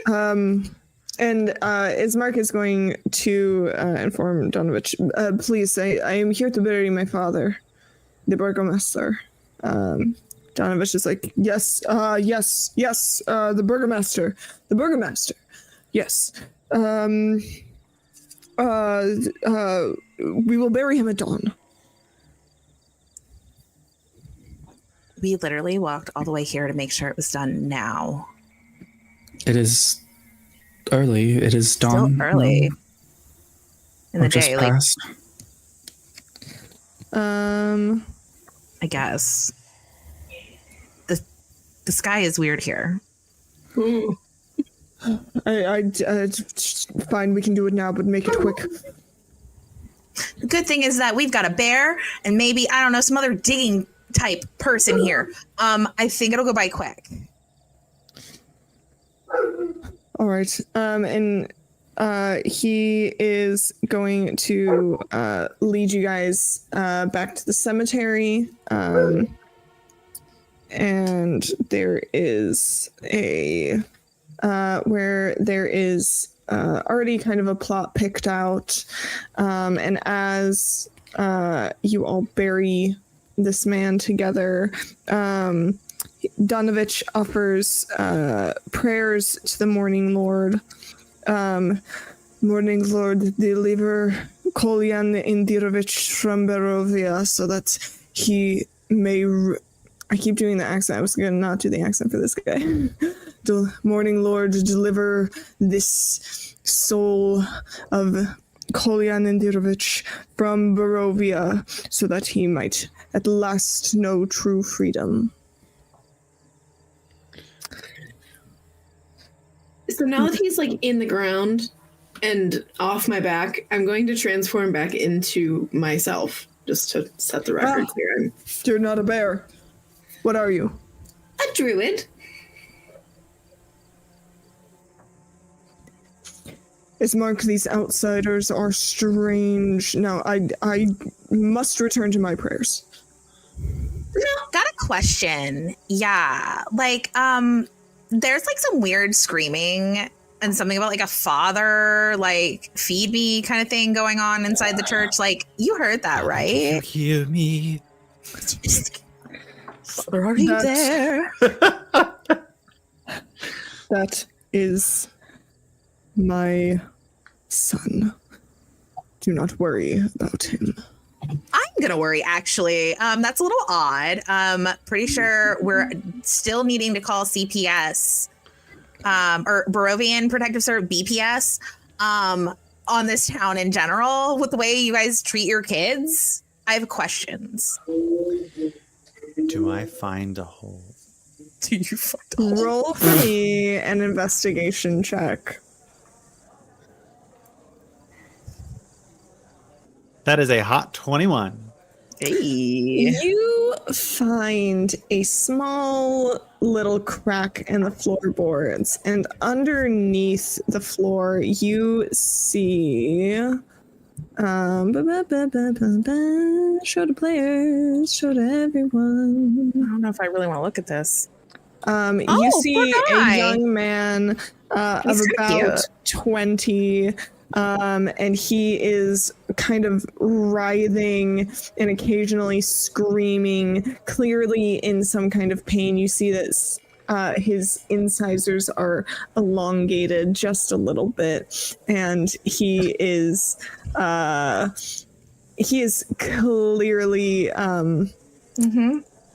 And Ismark is going to inform Donovich, please, I am here to bury my father, the burgomaster. Donovich is like, yes, the burgomaster, yes. We will bury him at dawn. We literally walked all the way here to make sure it was done now. It is early. It is dawn. Still early in the Just day. Like, past. I guess. The sky is weird here. Fine, we can do it now, but make it quick. The good thing is that we've got a bear and maybe, I don't know, some other digging type person here. I think it'll go by quick. All right. And he is going to lead you guys back to the cemetery. And there is where there is already kind of a plot picked out. And as you all bury this man together, Donovich offers prayers to the Morning Lord. Morning Lord, deliver Kolyan Indirovich from Barovia so that he may... I keep doing the accent. I was going to not do the accent for this guy. Morning Lord, deliver this soul of Kolyan Indirovich from Barovia so that he might at last know true freedom. So now that he's like in the ground and off my back, I'm going to transform back into myself just to set the record clear. You're not a bear. What are you? A druid. Ismark, these outsiders are strange. Now, I must return to my prayers. Got a question. Yeah. Like, there's like some weird screaming and something about like a father, like feed me kind of thing going on inside the church. Like, you heard that, right? You hear me? Father, are you there? That is my son. Do not worry about him. I'm gonna worry, actually. That's a little odd. Pretty sure we're still needing to call CPS, or Barovian Protective Service, BPS, on this town in general with the way you guys treat your kids. I have questions. Do I find a hole? Do you find a hole? Roll for me an investigation check. That is a hot 21. Hey. You find a small little crack in the floorboards, and underneath the floor, you see. Show to players, show to everyone. I don't know if I really want to look at this. You see poor guy. a young man of He's kinda about 20, and he is kind of writhing and occasionally screaming, clearly in some kind of pain. You see that his incisors are elongated just a little bit, and he is clearly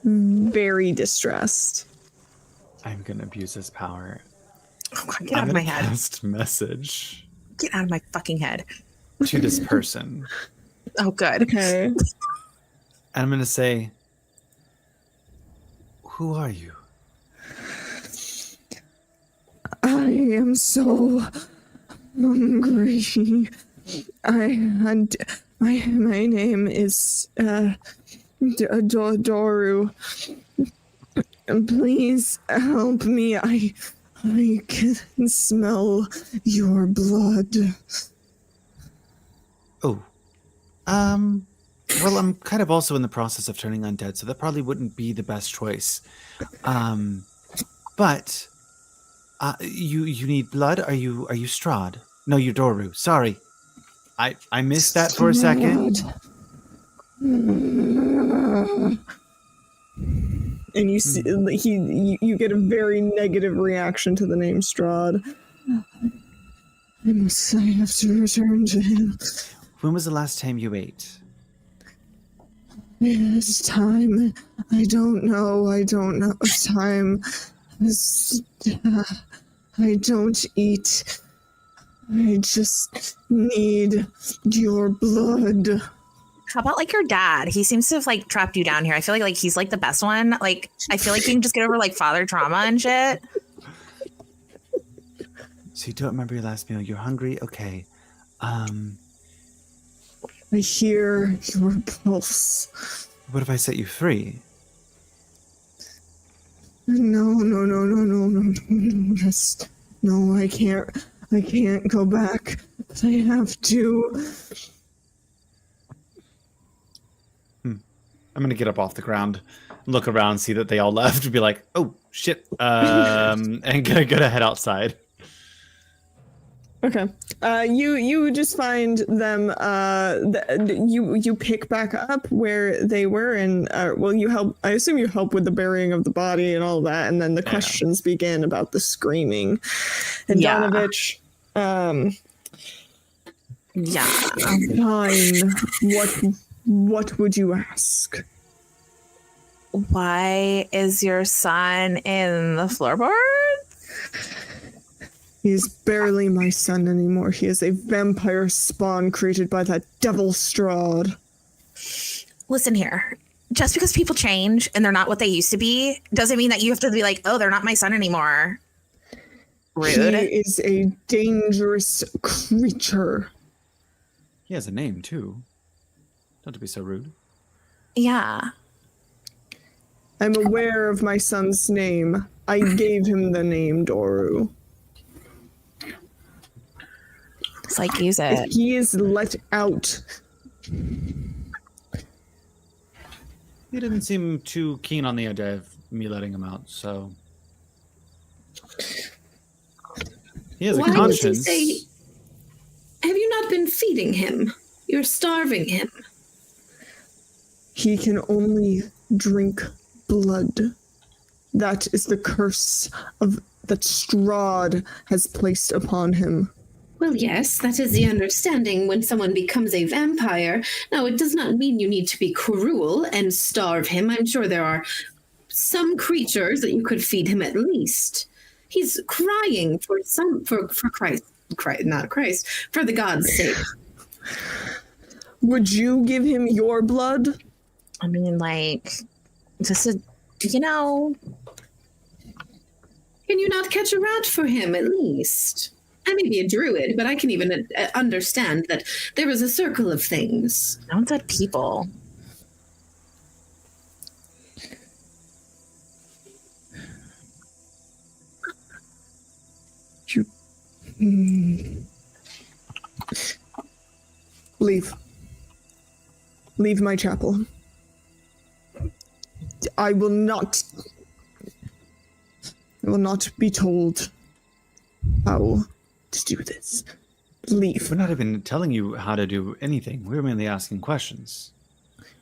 very distressed. I'm gonna abuse his power. Oh God, get out of my head. Cast message Get out of my fucking head. to this person. Oh, good. Okay. And I'm gonna say, who are you? I am so hungry. My name is Doru. Please help me. I can smell your blood. Oh. Well, I'm kind of also in the process of turning undead, so that probably wouldn't be the best choice. But you need blood? Are you Strahd? No, you're Doru. Sorry. I missed that for a second. And you see, you get a very negative reaction to the name Strahd. I have to return to him. When was the last time you ate? It's time. I don't know. Time. I don't eat. I just need your blood. How about like your dad? He seems to have like trapped you down here. I feel like he's like the best one. Like I feel like you can just get over like father trauma and shit. So you don't remember your last meal? You're hungry? Okay. I hear your pulse. What if I set you free? No. No, I can't go back. I have to. I'm gonna get up off the ground, look around, see that they all left, and be like, "Oh shit!" And gonna head outside. Okay. You just find them. You pick back up where they were, and you help. I assume you help with the burying of the body and all that, and then the questions begin about the screaming. And Donovich, fine. What would you ask? Why is your son in the floorboard? He's barely my son anymore. He is a vampire spawn created by that devil Strahd. Listen here. Just because people change and they're not what they used to be doesn't mean that you have to be like, oh, they're not my son anymore. Rude. He is a dangerous creature. He has a name too. Don't be so rude. Yeah. I'm aware of my son's name. I gave him the name Doru. It's like, use it. If he is let out. He didn't seem too keen on the idea of me letting him out, so. He has a conscience. Would you say, have you not been feeding him? You're starving him. He can only drink blood. That is the curse that Strahd has placed upon him. Well, yes, that is the understanding when someone becomes a vampire. Now, it does not mean you need to be cruel and starve him. I'm sure there are some creatures that you could feed him at least. He's crying for Christ, not Christ, for the God's sake. Would you give him your blood? I mean, like, just a, you know. Can you not catch a rat for him, at least? I may be a druid, but I can even understand that there is a circle of things. No one said people. Leave my chapel. I will not be told how to do this. leave. We're not even telling you how to do anything. We're mainly asking questions.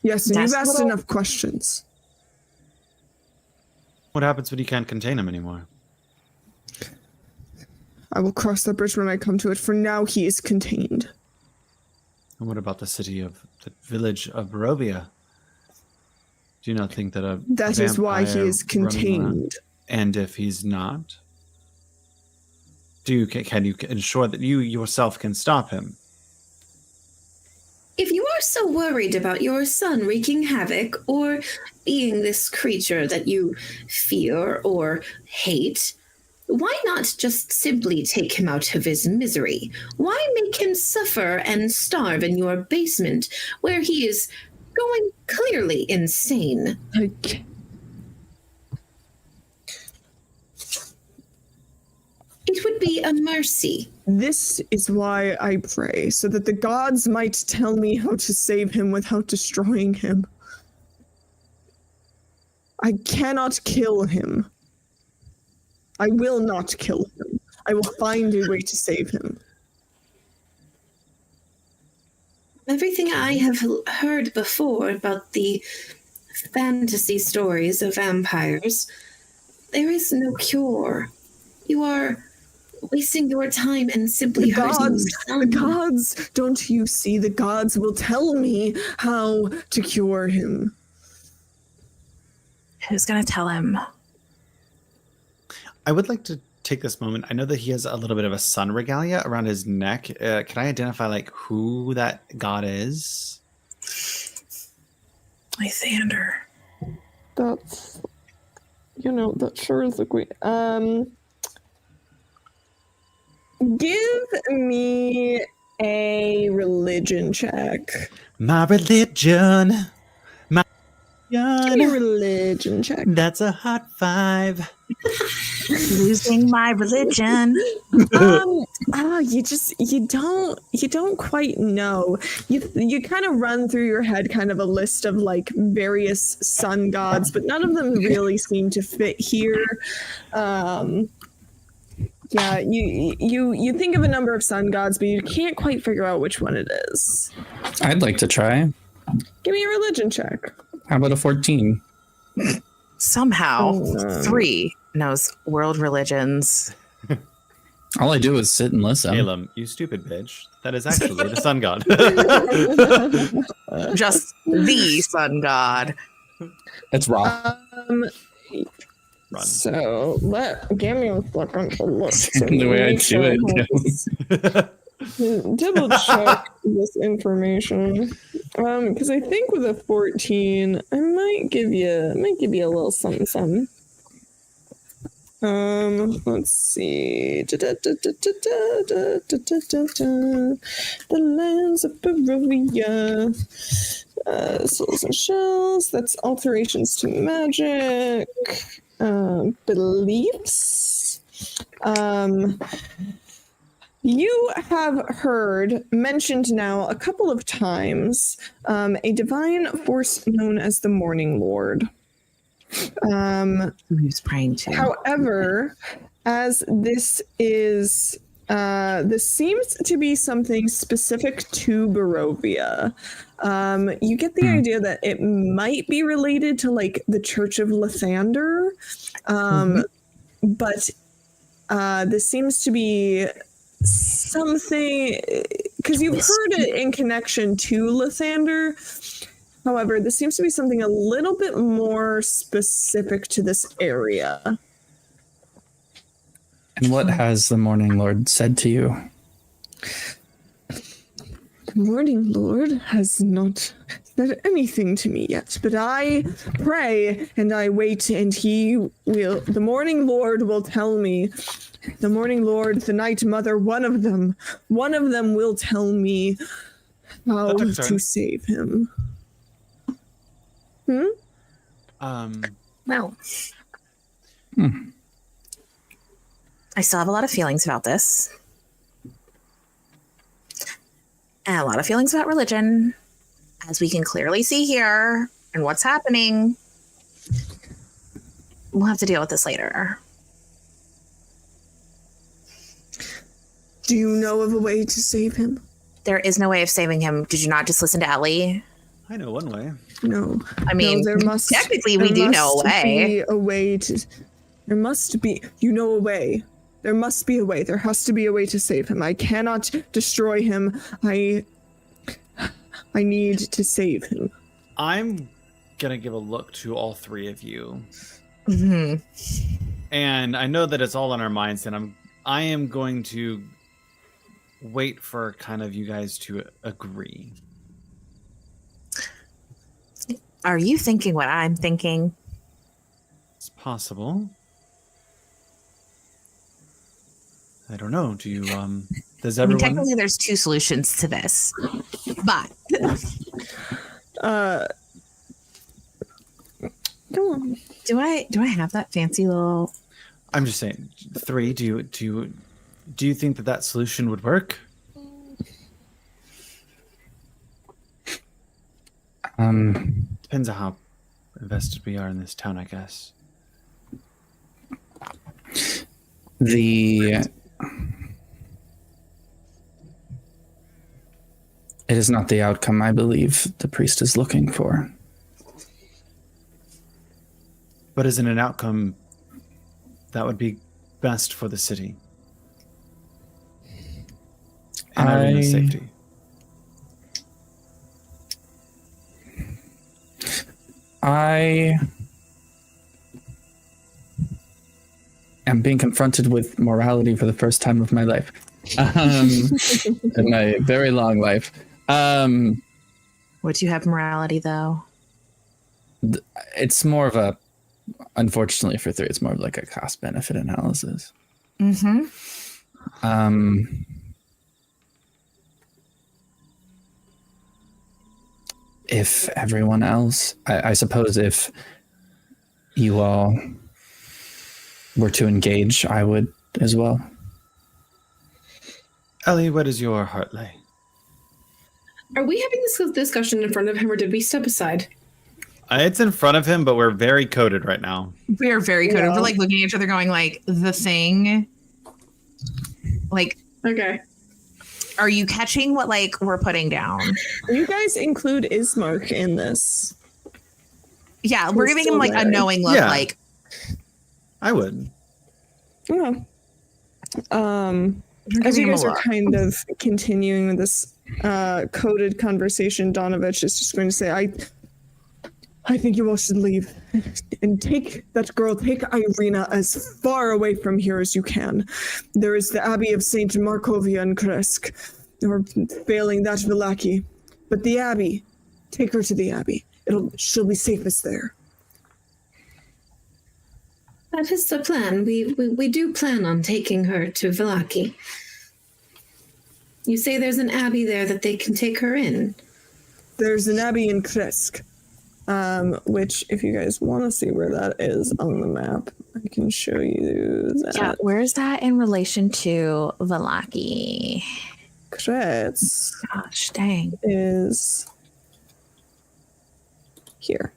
Yes, and That's you've asked little- enough questions. What happens when you can't contain him anymore? I will cross that bridge when I come to it. For now, he is contained. And what about the village of Barovia? Do you not think that That is why he vampire is running around- contained. And if he's not, can you ensure that you yourself can stop him? If you are so worried about your son wreaking havoc or being this creature that you fear or hate, why not just simply take him out of his misery? Why make him suffer and starve in your basement where he is going clearly insane? It would be a mercy. This is why I pray, so that the gods might tell me how to save him without destroying him. I cannot kill him. I will not kill him. I will find a way to save him. Everything I have heard before about the fantasy stories of vampires, there is no cure. You are wasting your time and simply hurting your The gods, don't you see? The gods will tell me how to cure him. Who's gonna tell him? I would like to take this moment. I know that he has a little bit of a sun regalia around his neck. Can I identify who that god is? Lysander. That's, that sure is a great. Give me a religion check. My religion. Give me a religion check. That's a hot 5. Losing my religion. You don't quite know. You kind of run through your head kind of a list of various sun gods, but none of them really seem to fit here. Yeah, you think of a number of sun gods, but you can't quite figure out which one it is. I'd like to try. Give me a religion check. How about a 14? Somehow, 3 knows world religions. All I do is sit and listen. Caleb, you stupid bitch. That is actually the sun god. Just the sun god. It's raw. Run. So give me a second to look. The way I do it. Double check this information, because I think with a 14, I might give you a little something. Let's see. The lands of Barovia. Souls and shells. That's alterations to magic. Beliefs. You have heard mentioned now a couple of times a divine force known as the Morning Lord. Who's praying to? However, as this seems to be something specific to Barovia. You get the idea that it might be related to the Church of Lysander, but this seems to be something, because you've heard it in connection to Lysander. However, this seems to be something a little bit more specific to this area. And what has the Morning Lord said to you? The Morning Lord has not said anything to me yet, but I pray and I wait, and the Morning Lord will tell me. The Morning Lord, the Night Mother, one of them will tell me how to save him. Well, I still have a lot of feelings about this. And a lot of feelings about religion, as we can clearly see here, and what's happening. We'll have to deal with this later. Do you know of a way to save him? There is no way of saving him. Did you not just listen to Ellie? I know one way. No. I mean, no, technically we do know a way. Be a way to. There must be. You know a way. There must be a way. There has to be a way to save him. I cannot destroy him. I need to save him. I'm gonna give a look to all three of you. Mm-hmm. And I know that it's all on our minds, and I am going to wait for kind of you guys to agree. Are you thinking what I'm thinking? It's possible. I don't know. Do you does everyone technically there's two solutions to this. But come on. Do I have that fancy little I'm just saying, three, do you think that solution would work? Depends on how invested we are in this town, I guess. It is not the outcome I believe the priest is looking for. But isn't an outcome that would be best for the city? And Irena's safety. I am being confronted with morality for the first time of my life. In my very long life. Would you have morality though? It's more of a, unfortunately for three, it's more of like a cost benefit analysis. Mm-hmm. If everyone else, I suppose if you all were to engage, I would as well. Ellie, where does your heart lay? Are we having this discussion in front of him, or did we step aside? It's in front of him, but we're very coded right now. We are very coded. Yeah. We're like looking at each other going like, the thing. Like, Okay. are you catching what like we're putting down? You guys include Ismark in this. Yeah, we're He's giving him still like a there. knowing look Yeah. like, I would. Yeah. we're As giving you him a guys are look. kind of continuing with this coded conversation, Donovich is just going to say, I think you all should leave and take that girl, take Irina as far away from here as you can. There is the Abbey of St. Markovia and Kresk, or failing that Villaki. But the Abbey, take her to the Abbey. She'll be safest there. That is the plan. We do plan on taking her to Villaki. You say there's an abbey there that they can take her in. There's an Abbey in Kresk. Which, if you guys want to see where that is on the map, I can show you that. Yeah, where is that in relation to Villaki? Kresk Gosh, dang. is here.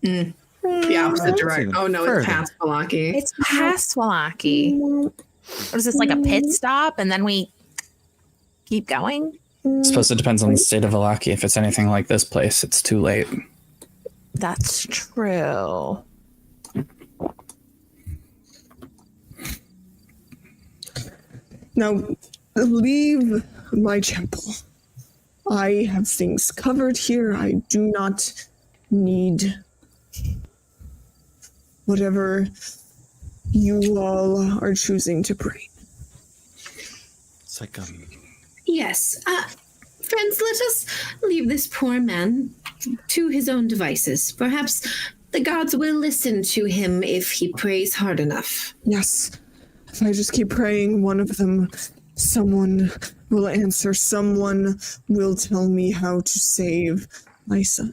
The opposite direction. even Oh no, further. it's past Balaki. It's past Villaki. What is this, like a pit stop and then we keep going? I suppose it depends on the state of Villaki. If it's anything like this place, it's too late. That's true. Now, leave my temple. I have things covered here. I do not need whatever you all are choosing to bring. It's like Yes. Friends, let us leave this poor man to his own devices. Perhaps the gods will listen to him if he prays hard enough. Yes. If I just keep praying, one of them, someone will answer. Someone will tell me how to save my son.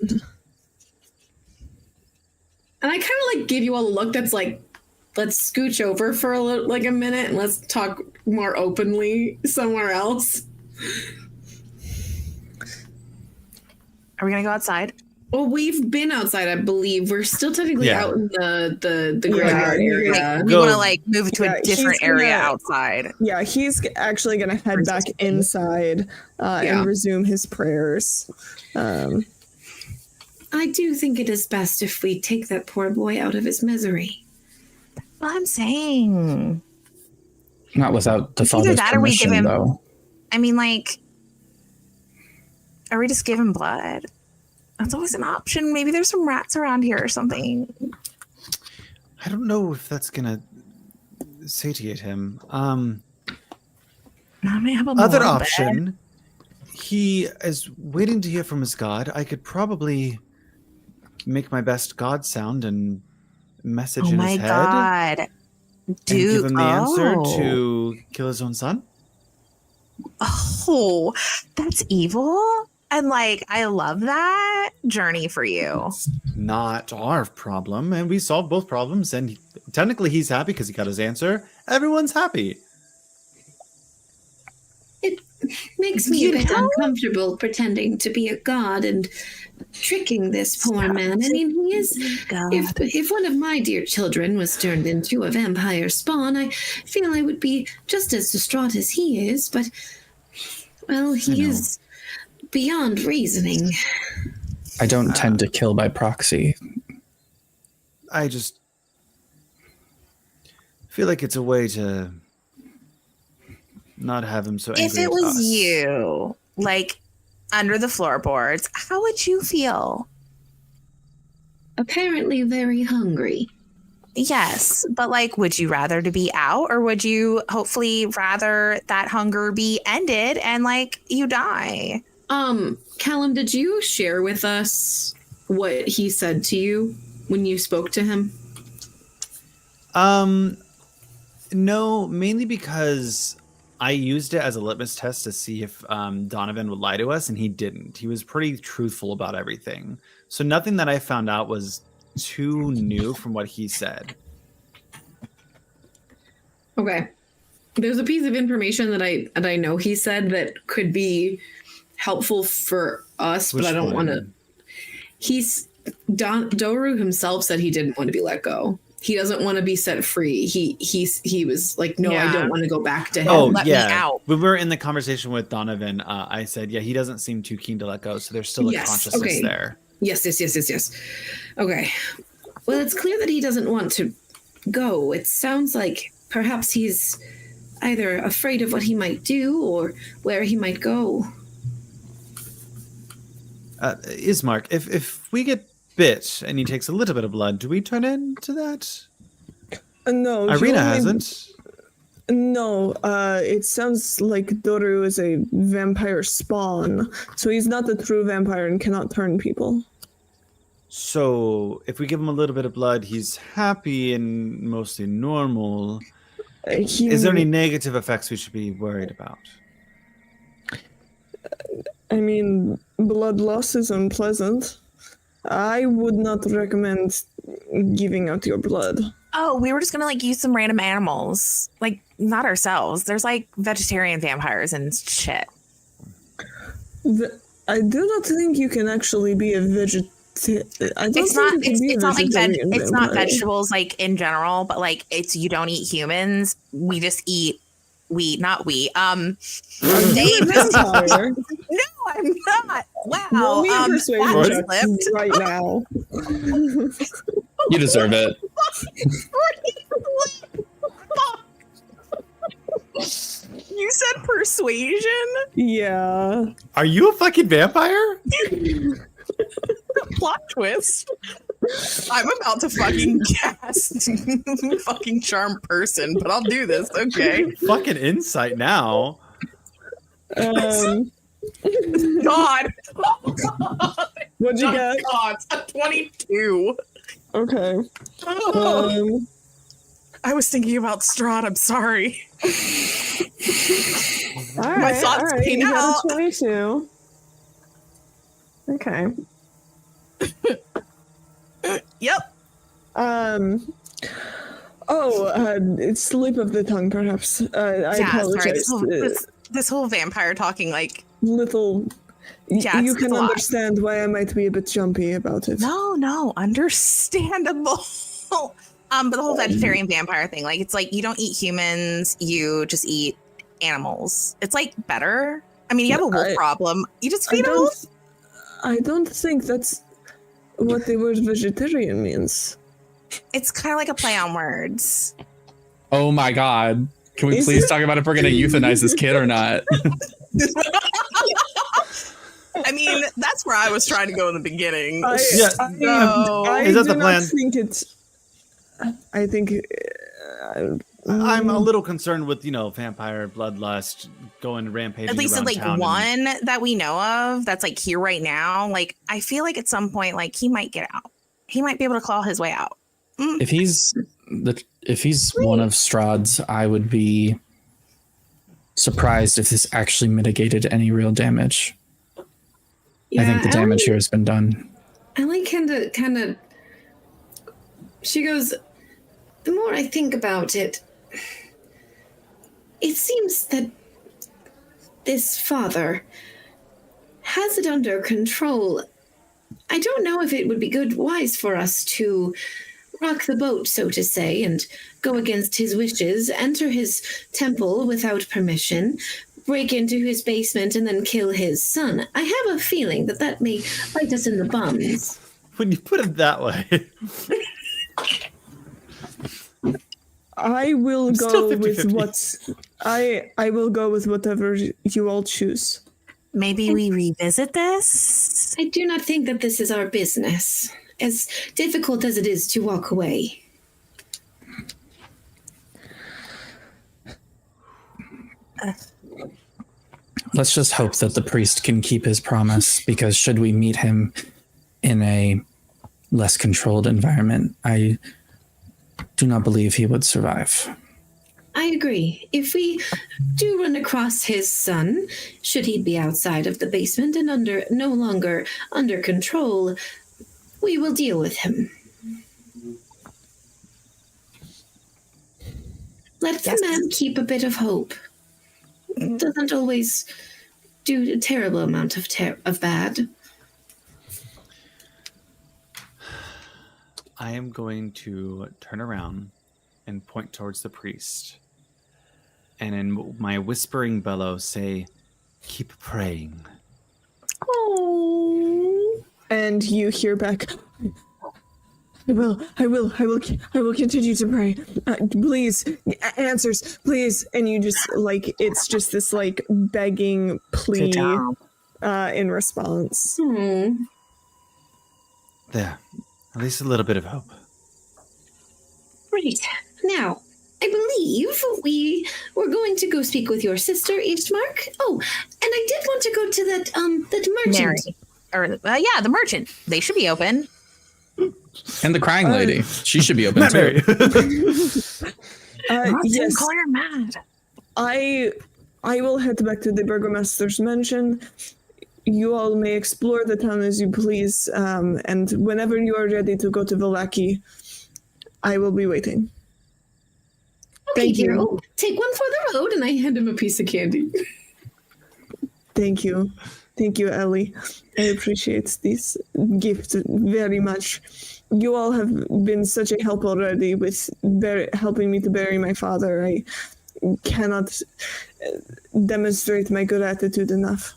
And I kind of like give you all a look that's like, let's scooch over for a little, like a minute and let's talk more openly somewhere else. Are we gonna go outside? Well, we've been outside, I believe. We're still technically Yeah. out in the Yeah, graveyard area. Like, we Go. want to like move to Yeah, a different he's gonna- area outside. Yeah, he's actually going to head back inside Yeah. and resume his prayers. I do think it is best if we take that poor boy out of his misery. Well, I'm saying. Not without the It's either father's that or we give permission, him- though. I mean, like, or we just give him blood. That's always an option. Maybe there's some rats around here or something. I don't know if that's gonna satiate him. I may have a Other blood option, he is waiting to hear from his god. I could probably make my best god sound and message Oh in my his head god. and Dude, give him the answer oh. to kill his own son. Oh, that's evil. And like, I love that journey for you. Not our problem, and we solved both problems. And technically, he's happy because he got his answer. Everyone's happy. It makes me a bit uncomfortable pretending to be a god and tricking this poor man. I mean, he is. If one of my dear children was turned into a vampire spawn, I feel I would be just as distraught as he is. But, well, he is beyond reasoning. I don't tend to kill by proxy. I just feel like it's a way to not have him so angry. If it at was us. you, like under the floorboards, how would you feel? Apparently very hungry. Yes, but like, would you rather to be out, or would you hopefully rather that hunger be ended and like you die? Callum, did you share with us what he said to you when you spoke to him? No, mainly because I used it as a litmus test to see if Donovan would lie to us, and he didn't. He was pretty truthful about everything. So nothing that I found out was too new from what he said. Okay. There's a piece of information that I know he said that could be helpful for us, but I don't want to. Doru himself said he didn't want to be let go. He doesn't want to be set free. He was like, no, I don't want to go back to him. Oh, let me yeah. out. When we were in the conversation with Donovan, I said, yeah, he doesn't seem too keen to let go. So there's still a consciousness there. Yes. Okay. Well, it's clear that he doesn't want to go. It sounds like perhaps he's either afraid of what he might do or where he might go. Ismark, if we get bit and he takes a little bit of blood, do we turn into that? No. Irina hasn't. No, it sounds like Doru is a vampire spawn, so he's not the true vampire and cannot turn people. So if we give him a little bit of blood, he's happy and mostly normal. Is there any negative effects we should be worried about? I mean, blood loss is unpleasant. I would not recommend giving out your blood. Oh, we were just gonna like use some random animals, like not ourselves. There's like vegetarian vampires and shit. I do not think you can actually be a vegetarian. It's not vegetables like in general, but like you don't eat humans. We just eat they vampire. No, I'm not. Wow. Roll me a persuasion that check slipped. right now. You deserve it. You said persuasion? Yeah. Are you a fucking vampire? Plot twist. I'm about to fucking cast fucking charm person, but I'll do this, okay? Fucking insight now. God. What'd you get? God, a 22. Okay. I was thinking about Strahd, I'm sorry. All right. My thoughts came you got out. a 22. Okay. Yep. It's slip of the tongue, perhaps. I apologize. Sorry. This whole vampire talking like Little Yeah, you it's can a lot. understand why I might be a bit jumpy about it. No, understandable. But the whole vegetarian vampire thing, like, it's like you don't eat humans, you just eat animals. It's like better. I mean, you have a wolf problem. You just feed a wolf. I don't think that's what the word vegetarian means. It's kind of like a play on words. Oh my god. Can we please talk about if we're going to euthanize this kid or not? I mean, that's where I was trying to go in the beginning. I Is that the plan? I think I'm a little concerned with, vampire bloodlust going rampaging at least around like town one that we know of that's like here right now. Like, I feel like at some point, like, he might get out. He might be able to claw his way out. If he's one of Strahd's, I would be surprised if this actually mitigated any real damage. Yeah, I think the damage here has been done. Ellie kind of. She goes, the more I think about it, it seems that this father has it under control. I don't know if it would be wise for us to rock the boat, so to say, and go against his wishes, enter his temple without permission, break into his basement, and then kill his son. I have a feeling that may bite us in the bums. When you put it that way. I will go 50-50. with I will go with whatever you all choose. Maybe we revisit this? I do not think that this is our business, as difficult as it is to walk away. Let's just hope that the priest can keep his promise, because should we meet him in a less controlled environment, I do not believe he would survive. I agree. If we do run across his son, should he be outside of the basement and no longer under control, we will deal with him. Let the man keep a bit of hope. It doesn't always do a terrible amount of bad. I am going to turn around and point towards the priest. And in my whispering bellow, say, keep praying. Oh. And you hear back, I will continue to pray. Please, answers, please. And you just, like, it's just this, like, begging plea in response. There. At least a little bit of hope. Great. Now, I believe we were going to go speak with your sister, Ishmark. Oh, and I did want to go to that merchant. The merchant. They should be open. And the crying lady. She should be open too. Yes. Call her mad. I will head back to the Burgomaster's mansion. You all may explore the town as you please, and whenever you are ready to go to Villaki, I will be waiting. Okay, dear. Oh, take one for the road, and I hand him a piece of candy. Thank you. Thank you, Ellie. I appreciate this gift very much. You all have been such a help already with helping me to bury my father. I cannot demonstrate my good attitude enough.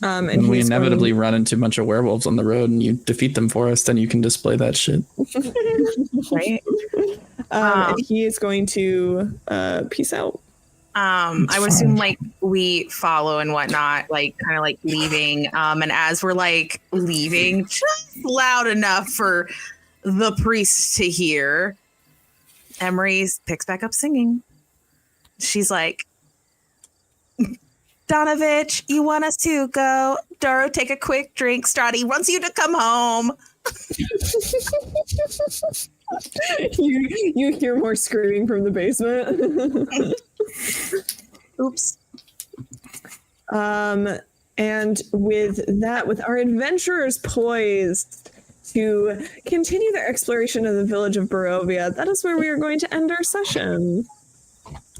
And when we inevitably run into a bunch of werewolves on the road and you defeat them for us, then you can display that shit. Right? And he is going to peace out. I would assume, like, we follow and whatnot, like, kind of like leaving. And as we're like leaving, just loud enough for the priest to hear, Emery picks back up singing. She's like, Donovich, you want us to go? Doro, take a quick drink. Strahd wants you to come home. You hear more screaming from the basement. Oops. And with that, with our adventurers poised to continue their exploration of the village of Barovia, that is where we are going to end our session.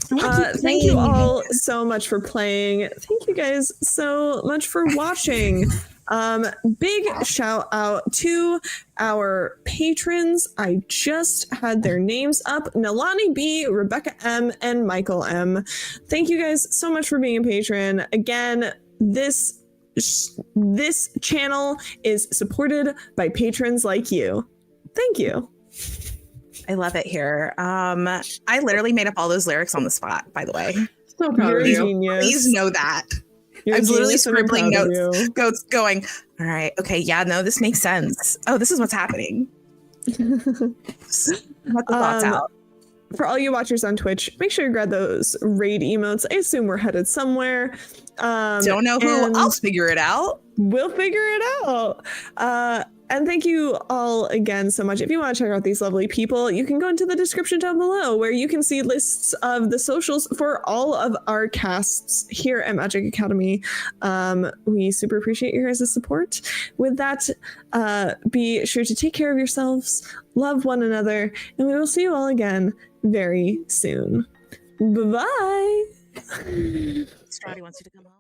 Thank you all so much for playing. Thank you guys so much for watching. Big shout out to our patrons. I just had their names up: Nalani B, Rebecca M, and Michael M. Thank you guys so much for being a patron. Again, this channel is supported by patrons like you. Thank you. I love it here. I literally made up all those lyrics on the spot, by the way. So proud of you. Genius. Please know that. You're I was literally genius and I'm scribbling proud of notes, you. going, all right, okay, yeah, no, this makes sense. Oh, this is what's happening. Let the thoughts out. For all you watchers on Twitch, make sure you grab those raid emotes. I assume we're headed somewhere. Don't know who. I'll figure it out. We'll figure it out. And thank you all again so much. If you want to check out these lovely people, you can go into the description down below where you can see lists of the socials for all of our casts here at Magic Academy. We super appreciate your guys' support. With that, be sure to take care of yourselves, love one another, and we will see you all again very soon. Bye-bye. Strahd wants you to come on.